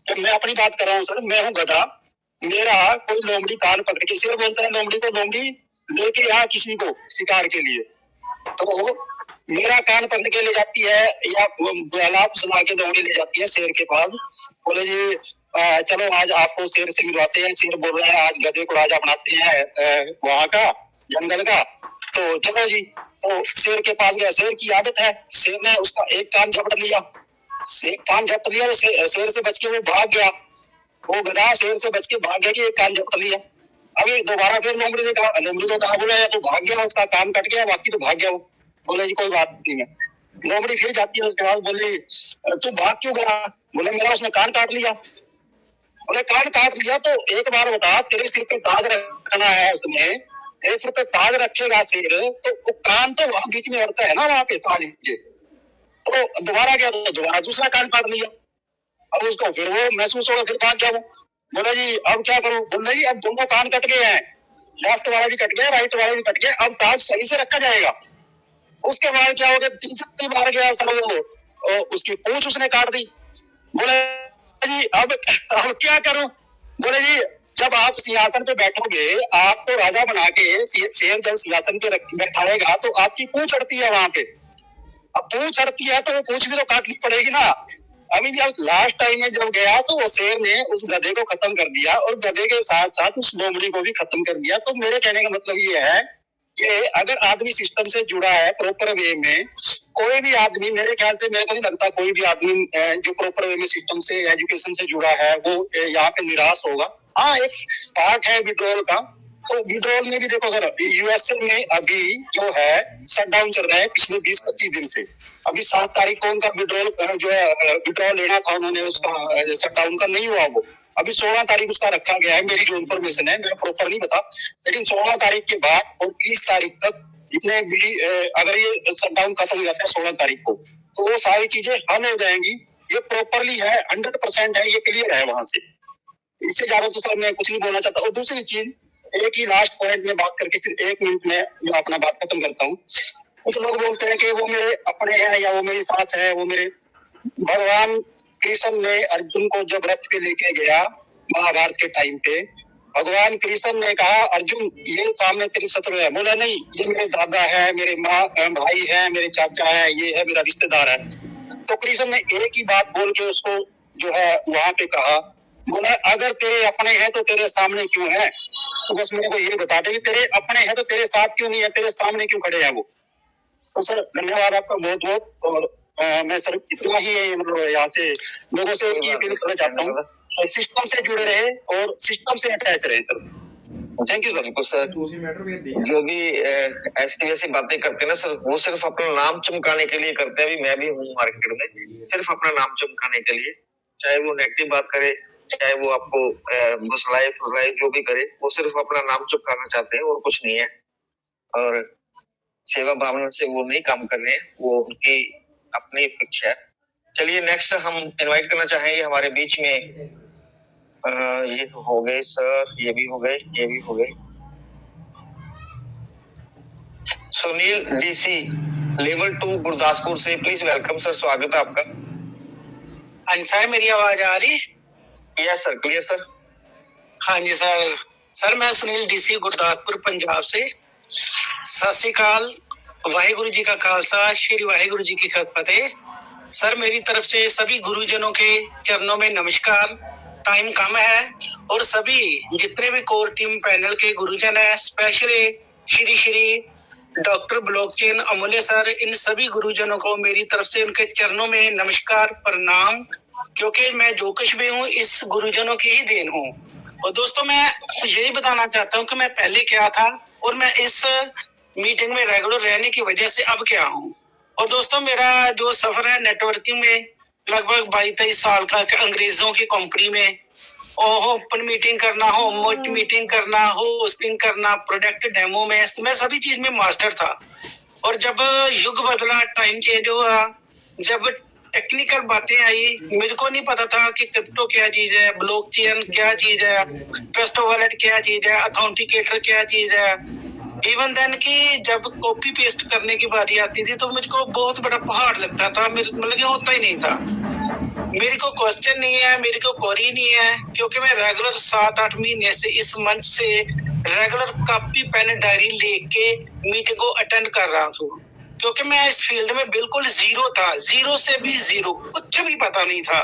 तो मैं अपनी बात कर रहा हूँ सर, मैं हूँ गधा। मेरा कोई लोमड़ी कान पकड़ के शेर बोलता है लोमड़ी को, लोमड़ी लेके आ किसी को शिकार के लिए, तो मेरा कान पकड़ के ले जाती है या लाभ सुना के दौड़ी ले जाती है शेर के पास। बोले जी चलो आज आपको शेर से मिलवाते हैं। शेर बोल रहा है आज गधे को राजा बनाते हैं वहां का, जंगल का। तो चलो जी, तो शेर के पास गया। शेर की आदत है, शेर ने उसका एक कान झपट लिया। कान झपट लिया, शेर से बच के वो भाग गया। वो गधा शेर से बच के भाग गया कि एक कान झपट लिया। अभी दोबारा फिर लोमड़ी ने कहा, लोमड़ी को कहा, बोला तो भाग गया, उसका कान कट गया, बाकी तो भाग गया वो। बोले जी कोई बात नहीं है। लोमड़ी फिर जाती है उसके बाद, बोली तू भाग क्यों गया? बोले मेरा उसने कान काट लिया। बोले कान काट लिया तो एक बार बता, तेरे सिर पे ताज रखना है उसने, तेरे सिर पे ताज रखेगा शेर, तो वो कान तो वहां बीच में अड़ता है ना, वहां पे ताज के। तो दोबारा गया तो दोबारा दूसरा कान काट लिया। अब उसको फिर वो महसूस होगा, फिर भाग गया वो। बोला जी अब क्या करूं? बोला जी अब दोनों कान कट गए हैं, लेफ्ट वाला भी कट गया, राइट वाला भी कट गया, अब ताज सही से रखा जाएगा। उसके बाद क्या हो गया? तीसरी बार गया सर, वो उसकी पूंछ उसने काट दी। बोले जी अब क्या करूं? बोले जी जब आप सिंहासन पे बैठोगे, आपको राजा बना के शेर जब सिंहासन पे बैठाएगा तो आपकी पूंछ अड़ती है वहां पे। अब पूंछ अड़ती है तो वो पूंछ भी तो काटनी पड़ेगी ना। अभी जब लास्ट टाइम में जब गया तो वो शेर ने उस गधे को खत्म कर दिया और गधे के साथ साथ उस लोमड़ी को भी खत्म कर दिया। तो मेरे कहने का मतलब ये है कि अगर आदमी सिस्टम से जुड़ा है प्रॉपर वे में, कोई भी आदमी, मेरे ख्याल से मेरे को नहीं लगता कोई भी आदमी जो प्रॉपर वे में सिस्टम से एजुकेशन से जुड़ा है वो यहाँ पे निराश होगा। हाँ एक पार्ट है विड्रॉल का, तो विड्रॉल में भी देखो सर, यूएसए में अभी जो है शटडाउन चल रहा है पिछले 20-25 दिन से। अभी 7 तारीख को उनका विड्रॉल जो है विड्रॉल लेना था उन्होंने, उसका शटडाउन का नहीं हुआ वो। अभी 16 तारीख उसका रखा गया है, मेरी जो इन्फॉर्मेशन है, मेरा प्रॉपर नहीं पता, लेकिन 16 तारीख के बाद और 30 तारीख तक जितने भी अगर ये शटडाउन खत्म हो जाता है 16 तारीख को, तो वो सारी चीजें हल हो जाएंगी। ये प्रॉपरली है, 100% है, ये क्लियर है वहां से। इससे ज्यादा तो सर मैं कुछ नहीं बोलना चाहता। और दूसरी चीज, एक ही लास्ट पॉइंट में बात करके सिर्फ 1 मिनट में जो अपना बात खत्म करता हूँ। कुछ लोग बोलते हैं कि वो मेरे अपने हैं या वो मेरे साथ है, वो मेरे भगवान कृष्ण ने अर्जुन को जब रथ पे लेके गया महाभारत के टाइम पे, भगवान कृष्ण ने कहा अर्जुन ये सामने तेरे शत्रु है। बोला नहीं, ये मेरे दादा है, मेरे भाई है, मेरे चाचा है, ये है मेरा रिश्तेदार है। तो कृष्ण ने एक ही बात बोल के उसको जो है वहां पे कहा, बोला अगर तेरे अपने हैं तो तेरे सामने क्यों है? तो बस मेरे को ये बता दे कि तेरे अपने हैं तो तेरे साथ क्यों नहीं है, तेरे सामने क्यों खड़े हैं वो। तो सर धन्यवाद आपका बहुत बहुत। और मैं सर इतना ही मतलब यहाँ से लोगों से अपील करना चाहता हूँ, सिस्टम से जुड़े रहे और सिस्टम से अटैच रहे sir. Thank you sir. Sir जो भी ऐसी वैसी बातें करते हैं ना सर, वो सिर्फ अपना नाम चमकाने के लिए करते हैं। अभी मैं भी हूँ मार्केट में सिर्फ अपना नाम चमकाने के लिए, चाहे वो नेगेटिव बात करे, चाहे वो आपको फुसलाए जो भी करे, वो सिर्फ अपना नाम चमकाना चाहते हैं और कुछ नहीं है। और सेवा भावना से वो नहीं काम कर रहे हैं, वो उनकी अपनी इच्छा है। चलिए नेक्स्ट हम इनवाइट करना चाहेंगे हमारे बीच में, ये तो हो गए सर, ये भी हो गए, ये भी हो गए। सुनील डीसी लेवल 2 गुरदासपुर से, प्लीज वेलकम सर, स्वागत है आपका। हाँ जी सर, मेरी आवाज आ रही? Yes sir, clear sir. हाँ जी सर। सर मैं सुनील डीसी गुरदासपुर पंजाब से। सत श्री अकाल, वाहिगुरु जी का खालसा, श्री वाहिगुरु जी की फतेह। सर मेरी तरफ से सभी गुरुजनों के चरणों में नमस्कार। टाइम कम है और सभी जितने भी कोर टीम पैनल के गुरुजन है, स्पेशली श्री डॉक्टर ब्लॉकचेन अमूल्य सर, इन सभी गुरुजनों को मेरी तरफ से उनके चरणों में नमस्कार प्रणाम, क्योंकि मैं जो कुछ भी हूँ इस गुरुजनों की ही देन हूँ। और दोस्तों मैं यही बताना चाहता हूँ कि मैं पहले क्या था और मैं इस मीटिंग में रेगुलर रहने की वजह से अब क्या हूँ। और दोस्तों मेरा जो सफर है नेटवर्किंग में लगभग 22-23 साल का, अंग्रेजों की कंपनी में ओपन मीटिंग करना हो, मीटिंग करना हो, होस्टिंग करना, प्रोडक्ट डेमो में, मैं सभी चीज में मास्टर था। और जब युग बदला, टाइम चेंज हुआ, जब टेक्निकल बातें आई, मुझको नहीं पता था कि क्रिप्टो क्या चीज है, ब्लॉकचेन क्या चीज है, ट्रस्ट वॉलेट क्या चीज है, ऑथेंटिकेटर क्या चीज है। इवन देन कि जब कॉपी पेस्ट करने की बारी आती थी तो मुझको बहुत बड़ा पहाड़ लगता था, मतलब कि होता ही नहीं था। मेरे को क्वेश्चन नहीं है, मेरे को क्वेरी नहीं है, क्योंकि मैं रेगुलर 7-8 महीने से इस मंच से रेगुलर कॉपी पेन डायरी लेके मीटिंग को अटेंड कर रहा हूँ, क्योंकि मैं इस फील्ड में बिल्कुल जीरो था, जीरो से भी जीरो, कुछ भी पता नहीं था।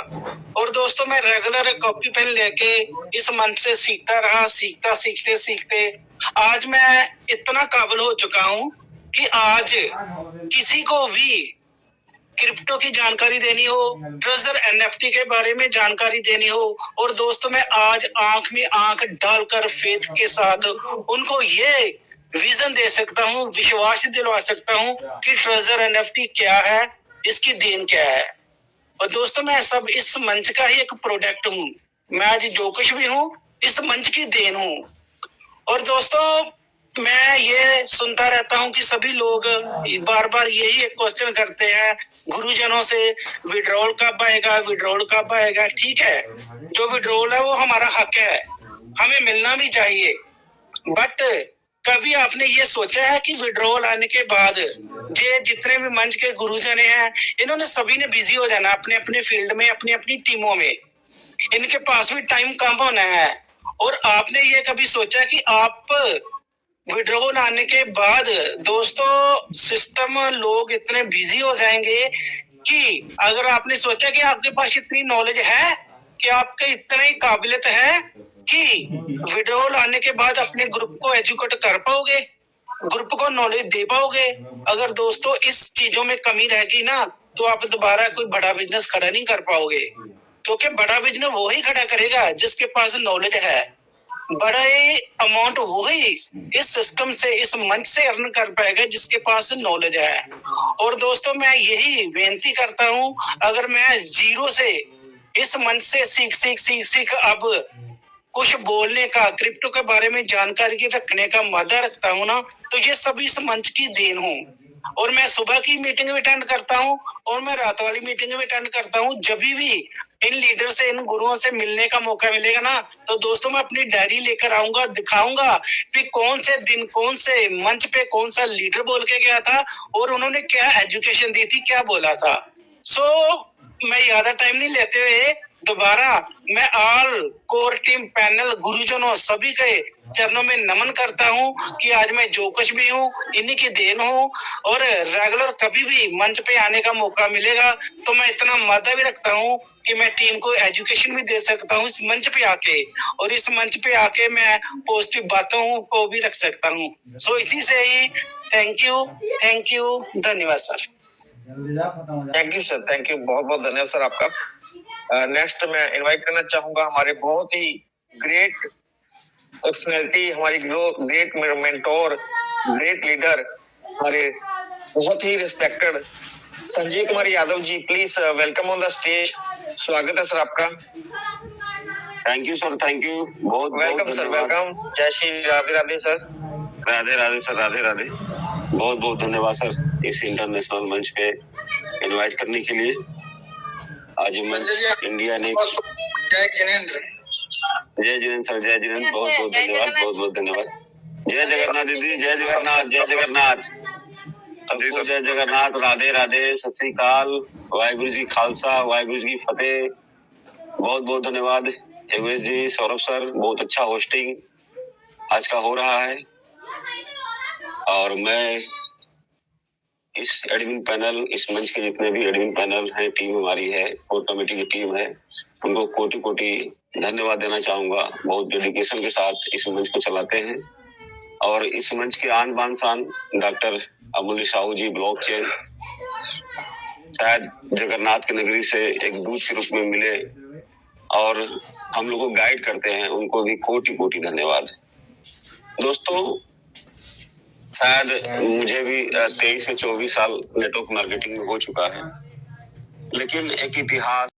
और दोस्तों मैं रेगुलर कॉपी पेन लेके इस मंच से सीखता रहा, सीखते सीखते आज मैं इतना काबिल हो चुका हूँ कि आज किसी को भी क्रिप्टो की जानकारी देनी हो, ट्रेजर एनएफटी के बारे में जानकारी देनी हो, और दोस्तों मैं आज आंख में आंख डालकर फेथ के साथ उनको ये विजन दे सकता हूँ, विश्वास दिलवा सकता हूँ कि ट्रेजर एनएफटी क्या है, इसकी देन क्या है। और दोस्तों मैं सब इस मंच का ही एक प्रोडक्ट हूँ, मैं आज जो कुछ भी हूँ इस मंच की देन हूँ। और दोस्तों मैं ये सुनता रहता हूँ कि सभी लोग बार बार यही एक क्वेश्चन करते हैं गुरुजनों से, विड्रॉल कब आएगा, विड्रॉल कब आएगा। ठीक है, जो विड्रॉल है वो हमारा हक है, हमें मिलना भी चाहिए, बट कभी आपने ये सोचा है कि विड्रॉल आने के बाद ये जितने भी मंच के गुरुजन हैं इन्होंने सभी ने बिजी हो जाना अपने अपने फील्ड में, अपनी अपनी टीमों में, इनके पास भी टाइम कम होना है। और आपने ये कभी सोचा कि आप विड्रॉल आने के बाद दोस्तों सिस्टम लोग इतने बिजी हो जाएंगे कि अगर आपने सोचा कि आपके पास इतनी नॉलेज है कि आपके इतने ही काबिलियत है कि विड्रॉल आने के बाद अपने ग्रुप को एजुकेट कर पाओगे, ग्रुप को नॉलेज दे पाओगे। अगर दोस्तों इस चीजों में कमी रहेगी ना तो आप दोबारा कोई बड़ा बिजनेस खड़ा नहीं कर पाओगे, क्योंकि बड़ा बिजनेस वो ही खड़ा करेगा जिसके पास नॉलेज है, बड़ा अमाउंट वही इस सिस्टम से, इस मंच से अर्न कर पाएगा जिसके पास नॉलेज है। और दोस्तों मैं यही बेनती करता हूँ, अगर मैं जीरो से इस मंच से सीख अब कुछ बोलने का, क्रिप्टो के बारे में जानकारी रखने का मादा रखता हूँ ना, तो ये सभी इस मंच की देन हूँ। और मैं सुबह की मीटिंग भी अटेंड करता हूँ और मैं रात वाली मीटिंग भी अटेंड करता हूँ। जब भी इन लीडर से, इन गुरुओं से मिलने का मौका मिलेगा ना तो दोस्तों मैं अपनी डायरी लेकर आऊंगा, दिखाऊंगा कि कौन से दिन, कौन से मंच पे कौन सा लीडर बोल के गया था और उन्होंने क्या एजुकेशन दी थी, क्या बोला था। मैं ज्यादा टाइम नहीं लेते हुए दोबारा मैं ऑल कोर टीम पैनल गुरुजनों सभी के चरणों में नमन करता हूँ कि आज मैं जो कुछ भी हूँ इन्हीं की देन हूँ। और रेगुलर कभी भी मंच पे आने का मौका मिलेगा तो मैं इतना मादा भी रखता हूँ कि मैं टीम को एजुकेशन भी दे सकता हूँ इस मंच पे आके, और इस मंच पे आके मैं पॉजिटिव बातों को भी रख सकता हूँ। इसी से ही थैंक यू, धन्यवाद sir. Thank you sir, thank you, बहुत बहुत धन्यवाद सर आपका। नेक्स्ट मैं इनवाइट करना चाहूंगा हमारे बहुत ही ग्रेट पर्सनैलिटी, हमारी ग्रेट मेंटोर, ग्रेट लीडर, हमारे बहुत ही respected Sanjay Kumar Yadav ji. Please welcome on the stage. स्वागत है सर आपका। Thank you sir, thank you, बहुत वेलकम सर, वेलकम। जय श्री राधे राधे सर। राधे राधे सर, राधे राधे। बहुत बहुत धन्यवाद सर इस इंटरनेशनल मंच पे इनवाइट करने के लिए। आज मंच इंडिया ने जय जिनेंद्र सर, जय जिनेंद्र, बहुत बहुत धन्यवाद, बहुत बहुत धन्यवाद। जय जगन्नाथ दीदी, जय जगन्नाथ, जय जगन्नाथ, जय जगन्नाथ, राधे राधे, सत श्री अकाल, वाहिगुरु जी खालसा, वाहिगुरु जी की फतेह। बहुत बहुत धन्यवाद योगेश जी, सौरभ सर, बहुत अच्छा होस्टिंग आज का हो रहा है। और मैं इस एडमिन पैनल, इस मंच के जितने भी एडमिन पैनल हैं, टीम हमारी है, कोर कमेटी की टीम है, उनको कोटि कोटि धन्यवाद देना चाहूंगा। बहुत डेडिकेशन के साथ इस मंच को चलाते हैं। और इस मंच के आन बान शान डॉक्टर अमूल्य साहू जी, ब्लॉकचेन, शायद जगन्नाथ की नगरी से एक दूत के रूप में मिले और हम लोग को गाइड करते हैं, उनको भी कोटि कोटि धन्यवाद। दोस्तों शायद मुझे भी 23 से 24 साल नेटवर्क मार्केटिंग में हो चुका है, लेकिन एक इतिहास